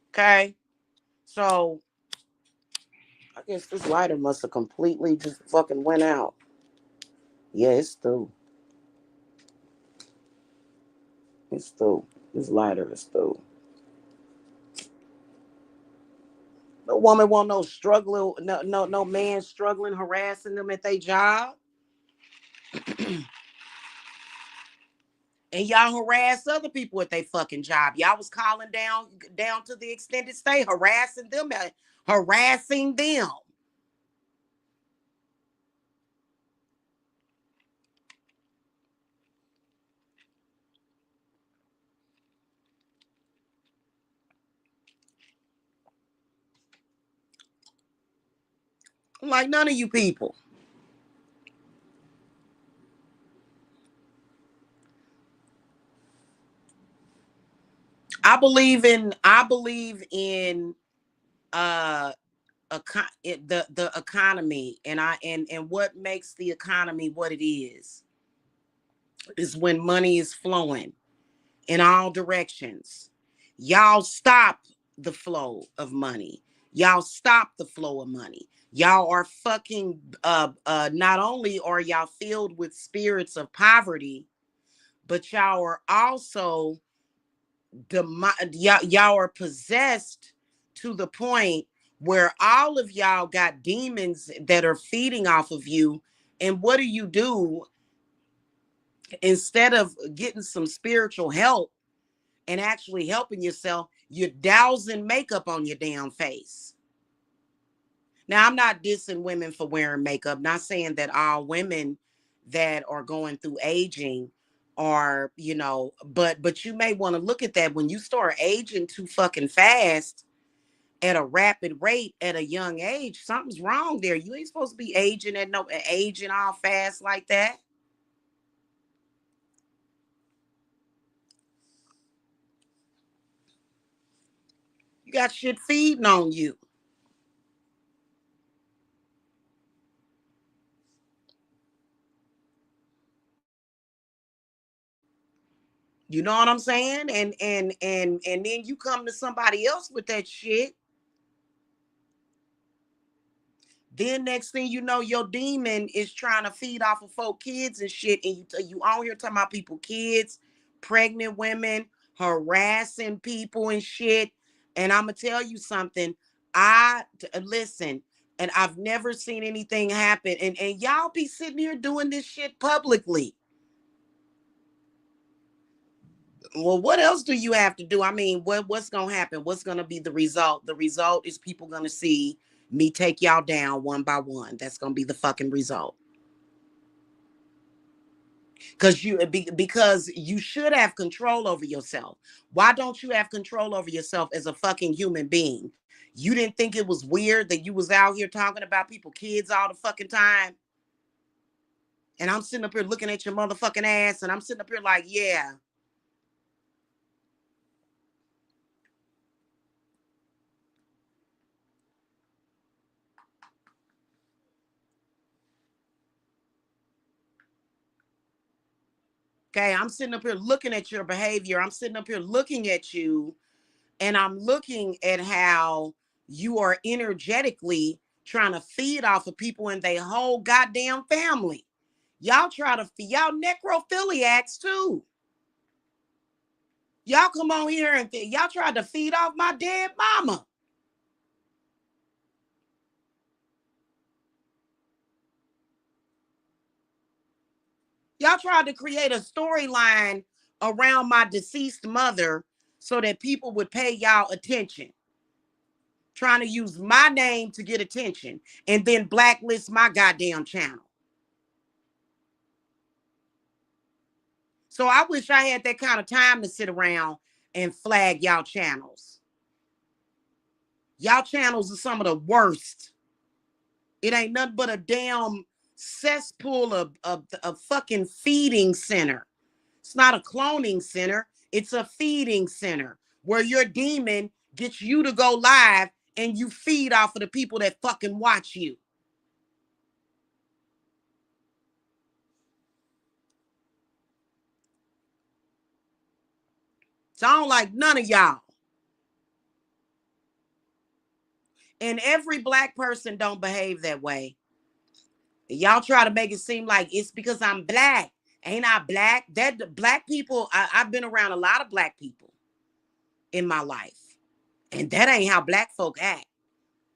Speaker 1: Okay, so I guess this lighter must have completely just fucking went out. Yeah, it's through. It's through. This lighter is through. No woman want no struggling, no man struggling, harassing them at their job. And y'all harass other people at their fucking job. Y'all was calling down to the extended stay, harassing them, harassing them. Like none of you people. I believe in uh the economy, and what makes the economy what it is when money is flowing in all directions. Y'all stop the flow of money. Y'all stop the flow of money. Y'all are fucking not only are y'all filled with spirits of poverty, but y'all are also y'all are possessed to the point where all of y'all got demons that are feeding off of you. And what do? Instead of getting some spiritual help and actually helping yourself, you're dousing makeup on your damn face. Now, I'm not dissing women for wearing makeup, not saying that all women that are going through aging are, but you may want to look at that when you start aging too fucking fast at a rapid rate at a young age. Something's wrong there. You ain't supposed to be aging all fast like that. You got shit feeding on you. You know what I'm saying? And then you come to somebody else with that shit. Then next thing you know, your demon is trying to feed off of folk kids and shit, and you on here talking about people, kids, pregnant women, harassing people and shit. And I'm gonna tell you something. Listen, and I've never seen anything happen. And y'all be sitting here doing this shit publicly. Well, what else do you have to do? I mean, what's gonna happen? What's gonna be the result? The result is people gonna see me take y'all down one by one. That's gonna be the fucking result. Because you should have control over yourself. Why don't you have control over yourself as a fucking human being? You didn't think it was weird that you was out here talking about people kids all the fucking time? And I'm sitting up here looking at your motherfucking ass, and I'm sitting up here like, yeah. Okay, I'm sitting up here looking at your behavior. I'm sitting up here looking at you, and I'm looking at how you are energetically trying to feed off of people and their whole goddamn family. Y'all try to feed y'all necrophiliacs too. Y'all come on here and y'all tried to feed off my dead mama. Y'all tried to create a storyline around my deceased mother so that people would pay y'all attention. Trying to use my name to get attention and then blacklist my goddamn channel. So I wish I had that kind of time to sit around and flag y'all channels. Y'all channels are some of the worst. It ain't nothing but a damn cesspool of a fucking feeding center. It's not a cloning center. It's a feeding center where your demon gets you to go live and you feed off of the people that fucking watch you. So I don't like none of y'all. And every black person don't behave that way. Y'all try to make it seem like it's because I'm black. Ain't I black? That black people, I've been around a lot of black people in my life. And that ain't how black folk act.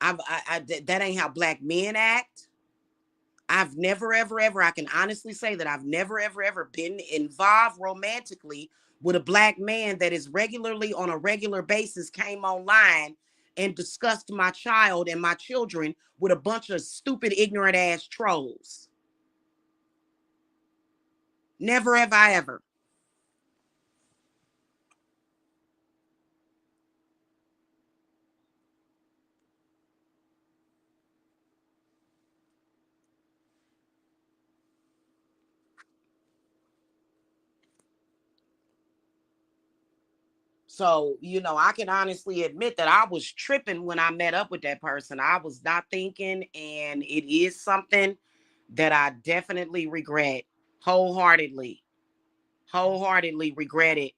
Speaker 1: That ain't how black men act. I've never, ever, ever, I can honestly say that I've never, ever, ever been involved romantically with a black man that is regularly on a regular basis came online and discussed my child and my children with a bunch of stupid, ignorant ass trolls. Never have I ever. So, I can honestly admit that I was tripping when I met up with that person. I was not thinking, and it is something that I definitely regret wholeheartedly. Wholeheartedly regret it.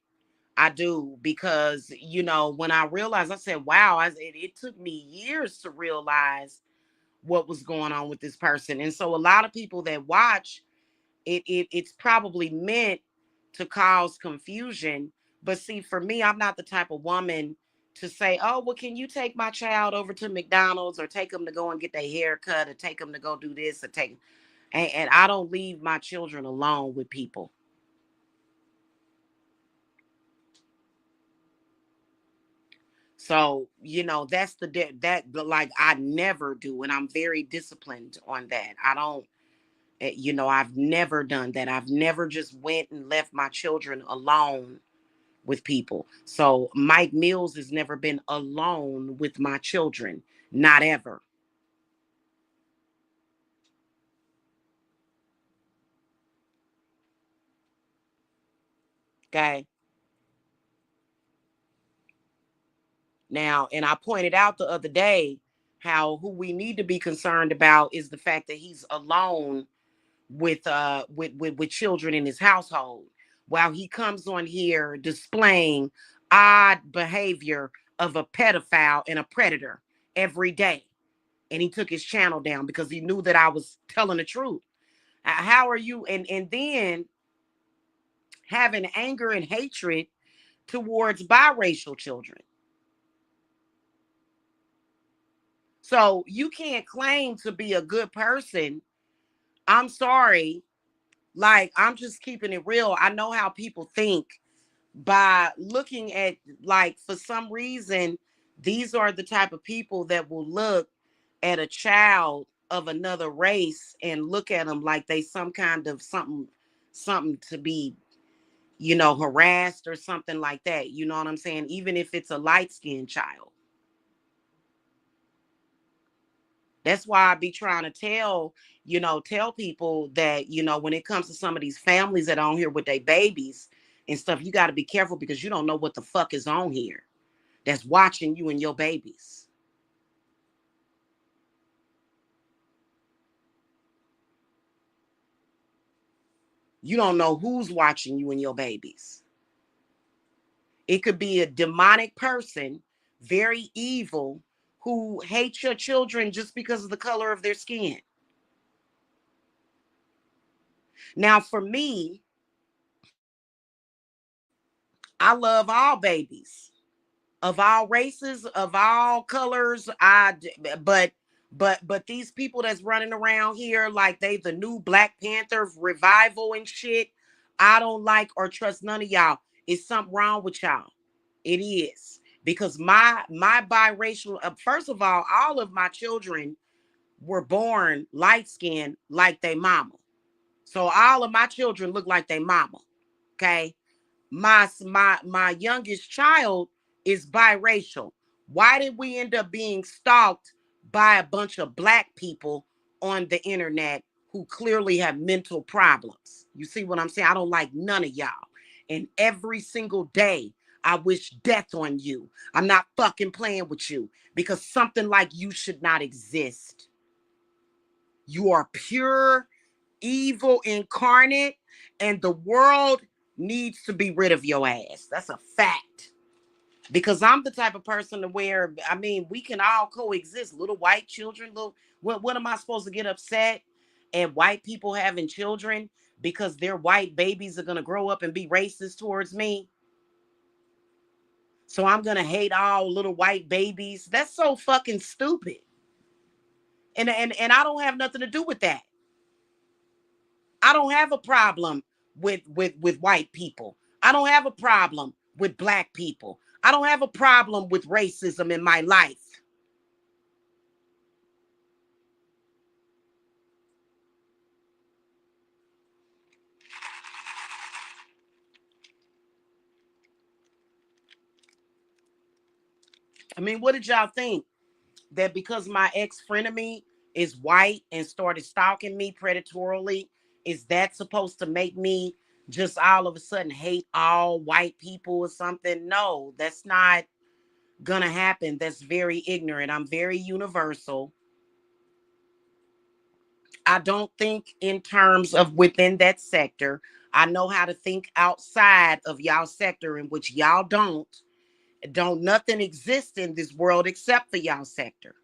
Speaker 1: I do, because, when I realized, I said, wow, it took me years to realize what was going on with this person. And so a lot of people that watch, it's probably meant to cause confusion. But see, for me, I'm not the type of woman to say, oh, well, can you take my child over to McDonald's, or take them to go and get their hair cut, or take them to go do this, or take, and I don't leave my children alone with people. So, that's like I never do. And I'm very disciplined on that. I don't, I've never done that. I've never just went and left my children alone with people. So Mike Mills has never been alone with my children. Not ever. Okay. Now, and I pointed out the other day how who we need to be concerned about is the fact that he's alone with children in his household, while he comes on here displaying odd behavior of a pedophile and a predator every day. And he took his channel down because he knew that I was telling the truth. How are you? And then having anger and hatred towards biracial children. So you can't claim to be a good person. I'm sorry. Like, I'm just keeping it real. I know how people think by looking at, like, for some reason, these are the type of people that will look at a child of another race and look at them like they some kind of something to be, harassed or something like that. You know what I'm saying? Even if it's a light-skinned child. That's why I be trying to tell people that, when it comes to some of these families that are on here with their babies and stuff, you got to be careful, because you don't know what the fuck is on here that's watching you and your babies. You don't know who's watching you and your babies. It could be a demonic person, very evil, who hates your children just because of the color of their skin. Now, for me, I love all babies of all races, of all colors. But these people that's running around here like they the new Black Panther revival and shit, I don't like or trust none of y'all. It's something wrong with y'all. It is, because my biracial, first of all of my children were born light skinned like they mama. So all of my children look like they mama. Okay. My youngest child is biracial. Why did we end up being stalked by a bunch of black people on the internet who clearly have mental problems? You see what I'm saying? I don't like none of y'all. And every single day, I wish death on you. I'm not fucking playing with you because something like you should not exist. You are pure evil incarnate, and the world needs to be rid of your ass. That's a fact. Because I'm the type of person to where, I mean, we can all coexist. Little white children, what am I supposed to get upset at white people having children because their white babies are going to grow up and be racist towards me? So I'm going to hate all little white babies. That's so fucking stupid. And I don't have nothing to do with that. I don't have a problem with white people. I don't have a problem with black people. I don't have a problem with racism in my life. I mean, what did y'all think? That because my ex-frenemy is white and started stalking me predatorily, is that supposed to make me just all of a sudden hate all white people or something? No, that's not gonna happen. That's very ignorant. I'm very universal. I don't think in terms of within that sector. I know how to think outside of y'all sector, in which y'all don't. Don't nothing exist in this world except for y'all sector.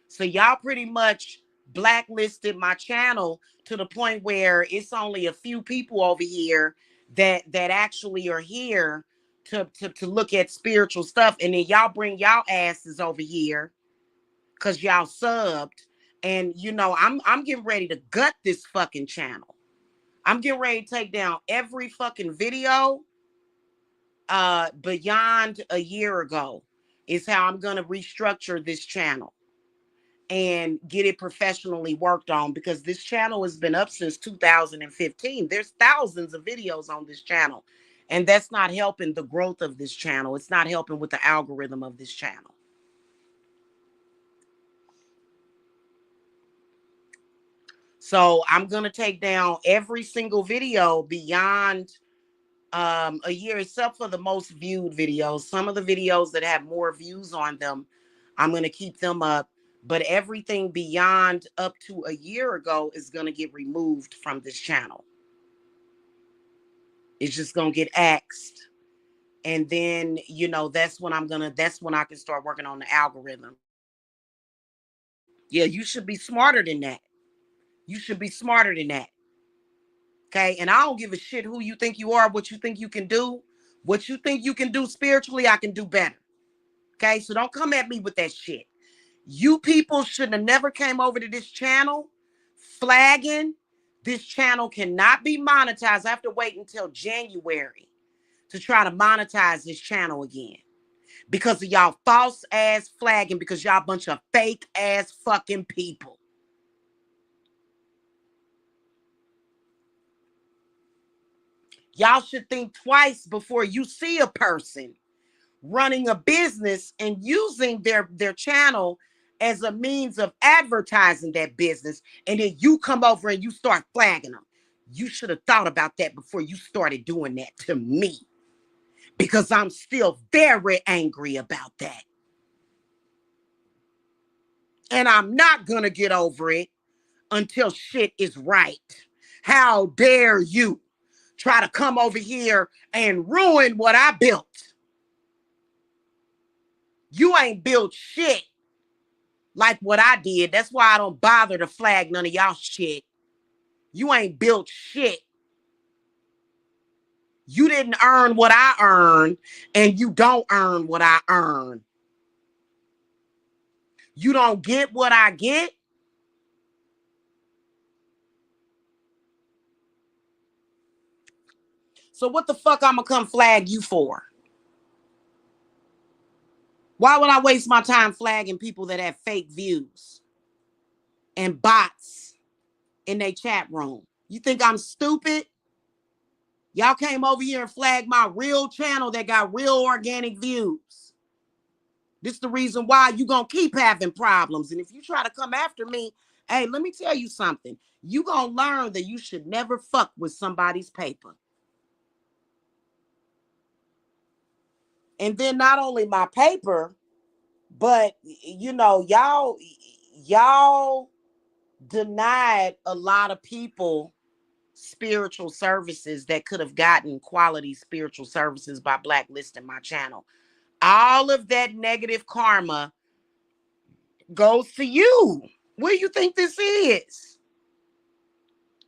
Speaker 1: So y'all pretty much blacklisted my channel to the point where it's only a few people over here that actually are here to look at spiritual stuff. And then y'all bring y'all asses over here because y'all subbed. And you know, I'm getting ready to gut this fucking channel. I'm getting ready to take down every fucking video beyond a year ago is how I'm gonna restructure this channel and get it professionally worked on, because this channel has been up since 2015. There's thousands of videos on this channel, and that's not helping the growth of this channel. It's not helping with the algorithm of this channel. So I'm going to take down every single video beyond a year, except for the most viewed videos. Some of the videos that have more views on them, I'm going to keep them up. But everything beyond up to a year ago is going to get removed from this channel. It's just going to get axed. And then, you know, that's when I can start working on the algorithm. Yeah, you should be smarter than that. You should be smarter than that. Okay. And I don't give a shit who you think you are, what you think you can do. What you think you can do spiritually, I can do better. Okay. So don't come at me with that shit. You people should have never came over to this channel flagging. This channel cannot be monetized. I have to wait until January to try to monetize this channel again because of y'all false ass flagging, because y'all bunch of fake ass fucking people. Y'all should think twice before you see a person running a business and using their channel as a means of advertising that business, and then you come over and you start flagging them. You should have thought about that before you started doing that to me, because I'm still very angry about that. And I'm not gonna get over it until shit is right. How dare you try to come over here and ruin what I built? You ain't built shit like what I did. That's why I don't bother to flag none of y'all shit. You ain't built shit. You didn't earn what I earned, and you don't earn what I earn. You don't get what I get. So what the fuck I'm gonna come flag you for? Why would I waste my time flagging people that have fake views and bots in their chat room? You think I'm stupid? Y'all came over here and flagged my real channel that got real organic views. This is the reason why you gonna keep having problems. And if you try to come after me, hey, let me tell you something. You gonna learn that you should never fuck with somebody's paper. And then not only my paper, but you know, y'all denied a lot of people spiritual services that could have gotten quality spiritual services by blacklisting my channel. All of that negative karma goes to you. What do you think this is?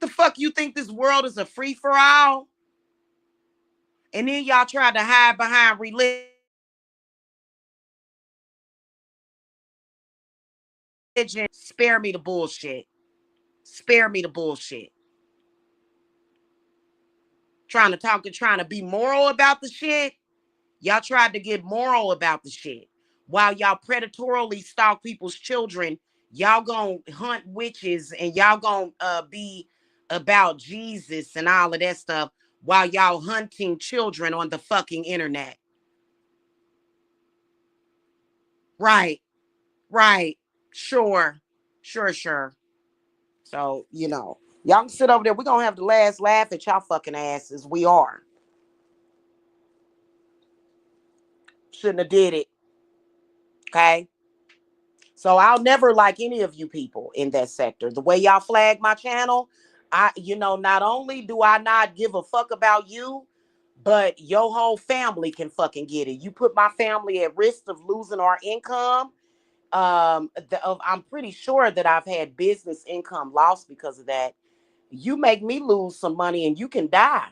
Speaker 1: The fuck you think this world is a free for all? And then y'all tried to hide behind religion. Spare me the bullshit. Spare me the bullshit. Trying to talk and trying to be moral about the shit. Y'all tried to get moral about the shit. While y'all predatorily stalk people's children, y'all gonna hunt witches and y'all gonna be about Jesus and all of that stuff while y'all hunting children on the fucking internet. Right, right. Sure, sure. So, you know, y'all can sit over there. We're gonna have the last laugh at y'all fucking asses. We are. Shouldn't have did it. Okay. So I'll never like any of you people in that sector. The way y'all flag my channel, not only do I not give a fuck about you, but your whole family can fucking get it. You put my family at risk of losing our income. I'm pretty sure that I've had business income lost because of that. You make me lose some money and you can die.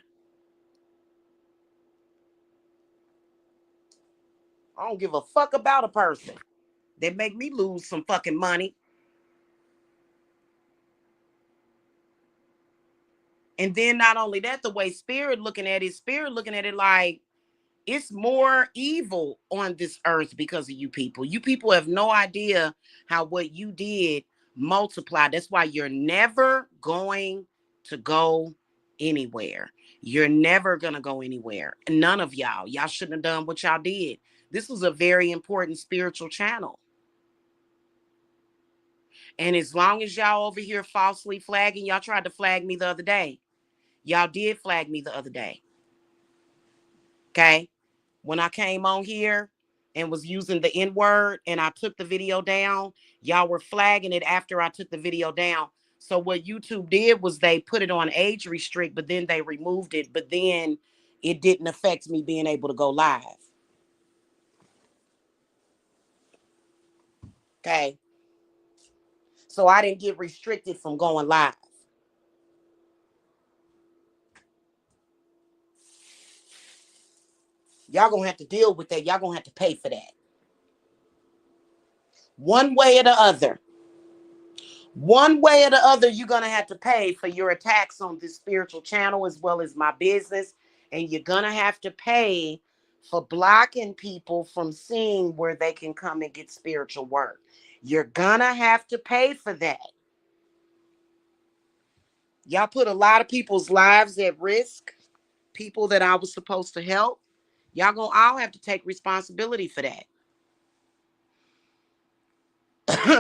Speaker 1: I don't give a fuck about a person that make me lose some fucking money. And then not only that, the way spirit looking at it like it's more evil on this earth because of you people. You people have no idea how what you did multiplied. That's why you're never going to go anywhere. You're never going to go anywhere. None of y'all. Y'all shouldn't have done what y'all did. This was a very important spiritual channel. And as long as y'all over here falsely flagging, y'all tried to flag me the other day. Y'all did flag me the other day. Okay? When I came on here and was using the N-word and I took the video down, y'all were flagging it after I took the video down. So what YouTube did was they put it on age restrict, but then they removed it, but then it didn't affect me being able to go live. Okay. So I didn't get restricted from going live. Y'all gonna have to deal with that. Y'all gonna have to pay for that. One way or the other. One way or the other, you're going to have to pay for your attacks on this spiritual channel as well as my business. And you're going to have to pay for blocking people from seeing where they can come and get spiritual work. You're going to have to pay for that. Y'all put a lot of people's lives at risk, people that I was supposed to help. Y'all going to all have to take responsibility for that.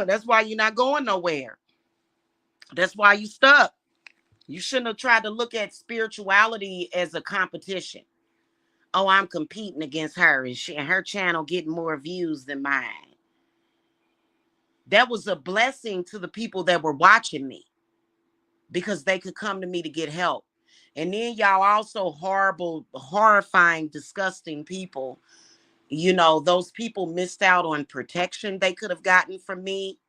Speaker 1: That's why you're not going nowhere. That's why you stuck. You shouldn't have tried to look at spirituality as a competition. Oh, I'm competing against her and her channel getting more views than mine. That was a blessing to the people that were watching me because they could come to me to get help. And then y'all also horrible, horrifying, disgusting people. You know, those people missed out on protection they could have gotten from me.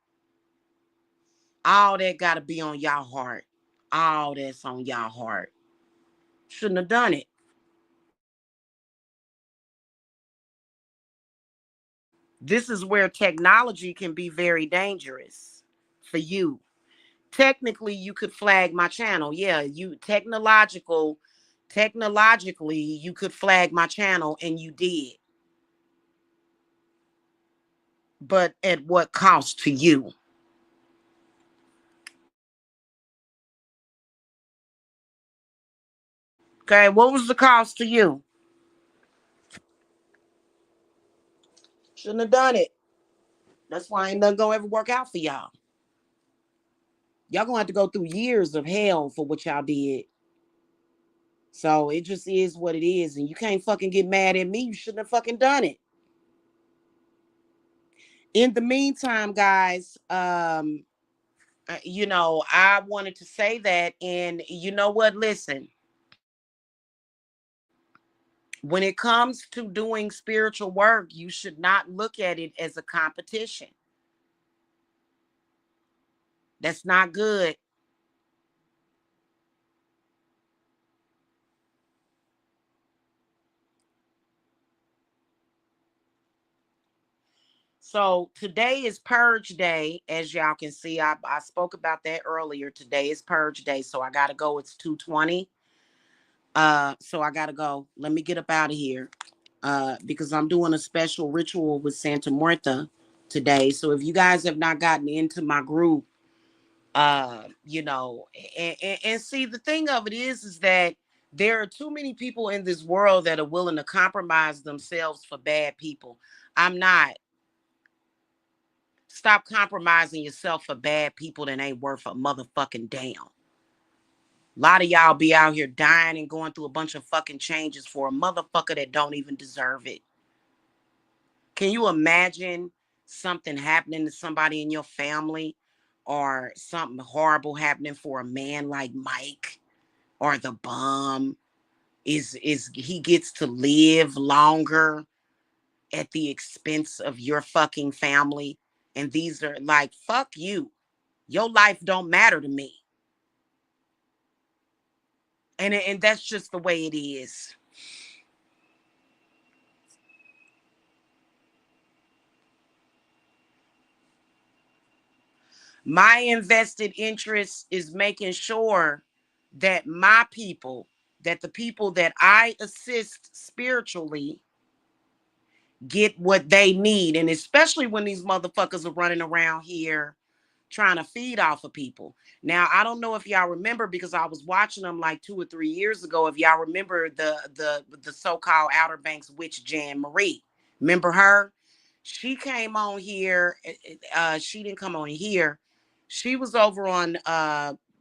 Speaker 1: All that got to be on y'all heart. All that's on y'all heart. Shouldn't have done it. This is where technology can be very dangerous for you. Technically, you could flag my channel. Yeah, technologically, you could flag my channel and you did. But at what cost to you? Okay, what was the cost to you? Shouldn't have done it. That's why ain't nothing gonna ever work out for y'all. Y'all gonna have to go through years of hell for what y'all did. So it just is what it is, and you can't fucking get mad at me. You shouldn't have fucking done it. In the meantime, guys, I wanted to say that, and you know what? Listen, when it comes to doing spiritual work, you should not look at it as a competition. That's not good. So today is purge day, as y'all can see. I spoke about that earlier. Today is purge day, so I gotta go. It's 2:20. So I gotta go. Let me get up out of here. Because I'm doing a special ritual with Santa Muerta today. So if you guys have not gotten into my group, you know, and see, the thing of it is that there are too many people in this world that are willing to compromise themselves for bad people. I'm not. Stop compromising yourself for bad people that ain't worth a motherfucking damn. A lot of y'all be out here dying and going through a bunch of fucking changes for a motherfucker that don't even deserve it. Can you imagine something happening to somebody in your family, or something horrible happening for a man like Mike or the bum? Is he gets to live longer at the expense of your fucking family? And these are like, fuck you. Your life don't matter to me. And that's just the way it is. My invested interest is making sure that my people, that the people that I assist spiritually, get what they need. And especially when these motherfuckers are running around here trying to feed off of people. Now, I don't know if y'all remember, because I was watching them like 2 or 3 years ago. If y'all remember the so-called Outer Banks witch Jan Marie. Remember her? She came on here. She didn't come on here. She was over on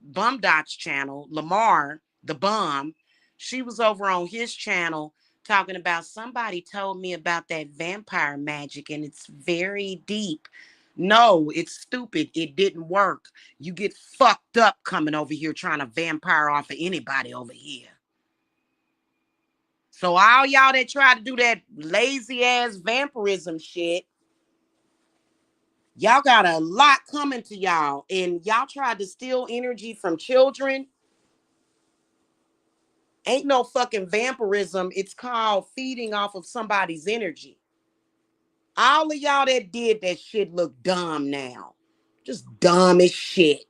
Speaker 1: Bum Dot's channel, Lamar, the bum. She was over on his channel talking about, somebody told me about that vampire magic and it's very deep. No, it's stupid. It didn't work. You get fucked up coming over here trying to vampire off of anybody over here. So all y'all that try to do that lazy ass vampirism shit, y'all got a lot coming to y'all. And y'all tried to steal energy from children. Ain't no fucking vampirism. It's called feeding off of somebody's energy. All of y'all that did that shit look dumb now. Just dumb as shit.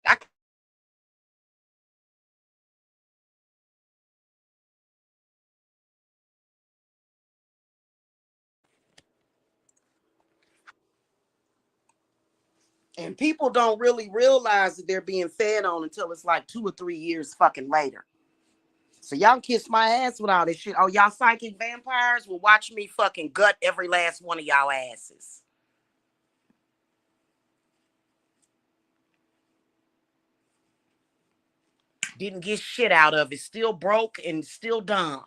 Speaker 1: I And people don't really realize that they're being fed on until it's like 2 or 3 years fucking later. So y'all kiss my ass with all this shit. Oh, y'all psychic vampires will watch me fucking gut every last one of y'all asses. Didn't get shit out of it. Still broke and still dumb.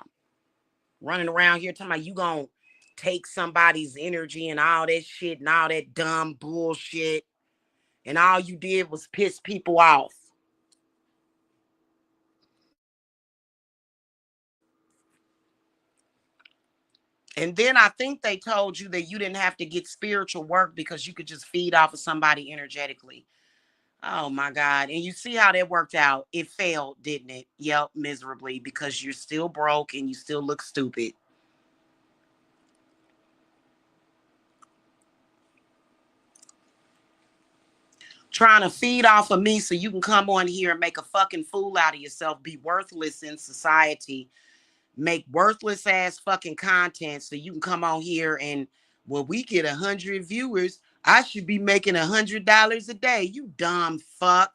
Speaker 1: Running around here talking about you gonna take somebody's energy and all that shit and all that dumb bullshit. And all you did was piss people off. And then I think they told you that you didn't have to get spiritual work because you could just feed off of somebody energetically. Oh my God. And you see how that worked out. It failed, didn't it? Yep, miserably, because you're still broke and you still look stupid. Trying to feed off of me so you can come on here and make a fucking fool out of yourself, be worthless in society, make worthless ass fucking content so you can come on here and Well, we get 100 viewers. I should be making $100 a day. You dumb fuck.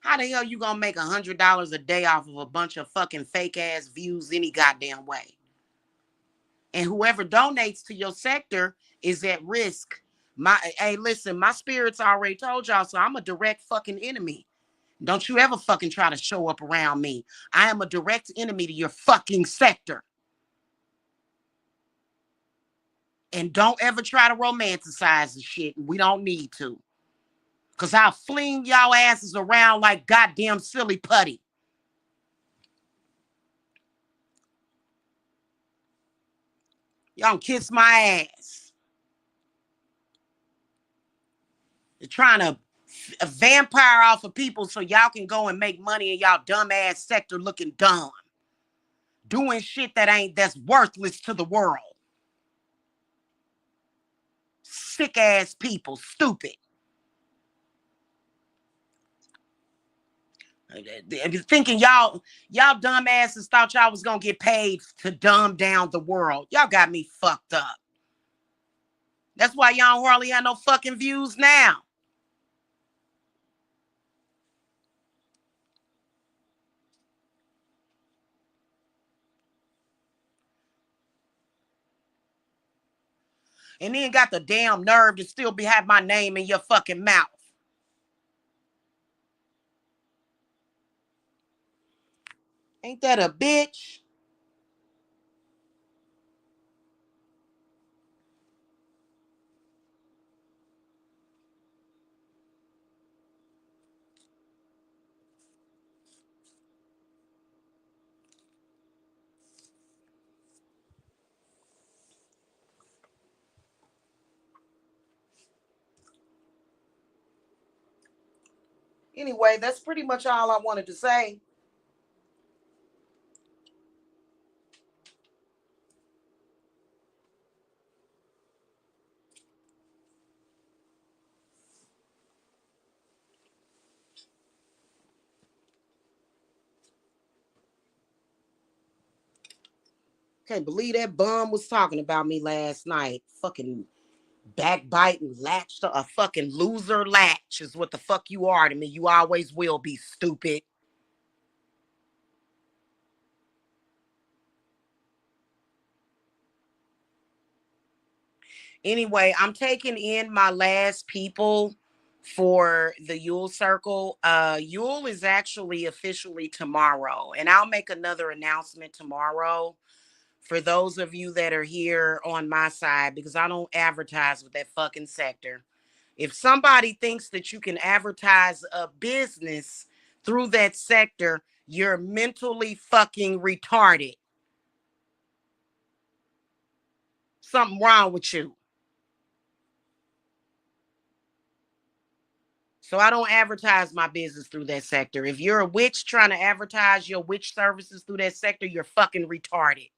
Speaker 1: How the hell you gonna make $100 a day off of a bunch of fucking fake ass views any goddamn way? And whoever donates to your sector is at risk. Hey, listen, my spirits already told y'all, so I'm a direct fucking enemy. Don't you ever fucking try to show up around me. I am a direct enemy to your fucking sector. And don't ever try to romanticize the shit. We don't need to. Because I'll fling y'all asses around like goddamn silly putty. Y'all kiss my ass. They're trying to vampire off of people so y'all can go and make money in y'all dumb ass sector looking dumb. Doing shit that's worthless to the world. Sick ass people, stupid. Thinking y'all dumb asses thought y'all was gonna get paid to dumb down the world. Y'all got me fucked up. That's why y'all hardly have no fucking views now. And then got the damn nerve to still have my name in your fucking mouth. Ain't that a bitch? Anyway, that's pretty much all I wanted to say. Can't believe that bum was talking about me last night. Fucking backbiting, latch to a fucking loser latch is what the fuck you are to me. You always will be, stupid. Anyway, I'm taking in my last people for the Yule Circle. Yule is actually officially tomorrow, and I'll make another announcement tomorrow for those of you that are here on my side, because I don't advertise with that fucking sector. If somebody thinks that you can advertise a business through that sector, you're mentally fucking retarded. Something wrong with you. So I don't advertise my business through that sector. If you're a witch trying to advertise your witch services through that sector, you're fucking retarded.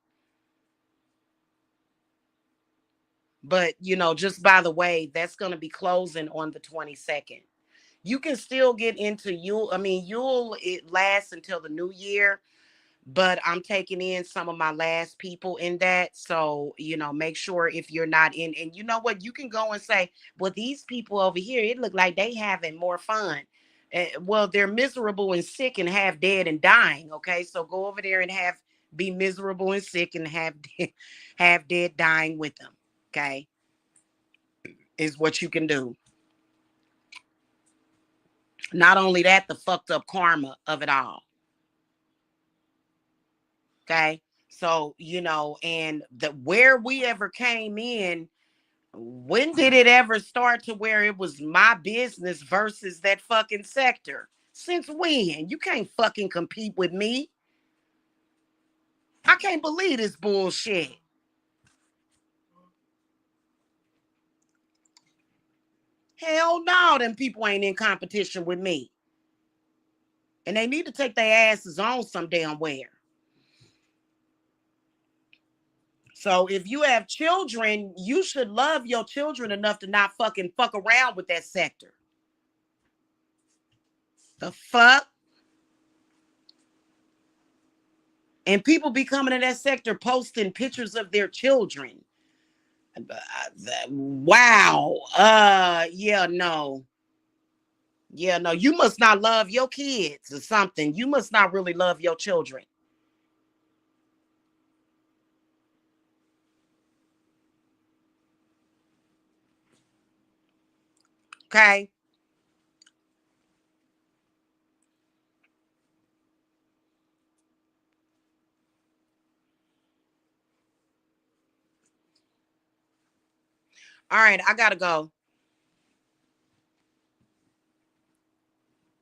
Speaker 1: But, just by the way, that's going to be closing on the 22nd. You can still get into Yule. I mean, Yule, it lasts until the new year, but I'm taking in some of my last people in that. So, make sure if you're not in, and you know what, you can go and say, well, these people over here, it look like they having more fun. Well, they're miserable and sick and half dead and dying. Okay. So go over there and be miserable and sick and have dead dying with them. Okay. Is what you can do. Not only that, the fucked up karma of it all. Okay. So, and where we ever came in, when did it ever start to where it was my business versus that fucking sector? Since when? You can't fucking compete with me. I can't believe this bullshit. Hell no, them people ain't in competition with me. And they need to take their asses on some damn where. So if you have children, you should love your children enough to not fucking fuck around with that sector. The fuck? And people be coming in that sector posting pictures of their children. Wow. Yeah, no. Yeah, no. You must not love your kids or something. You must not really love your children. Okay. All right, I gotta go.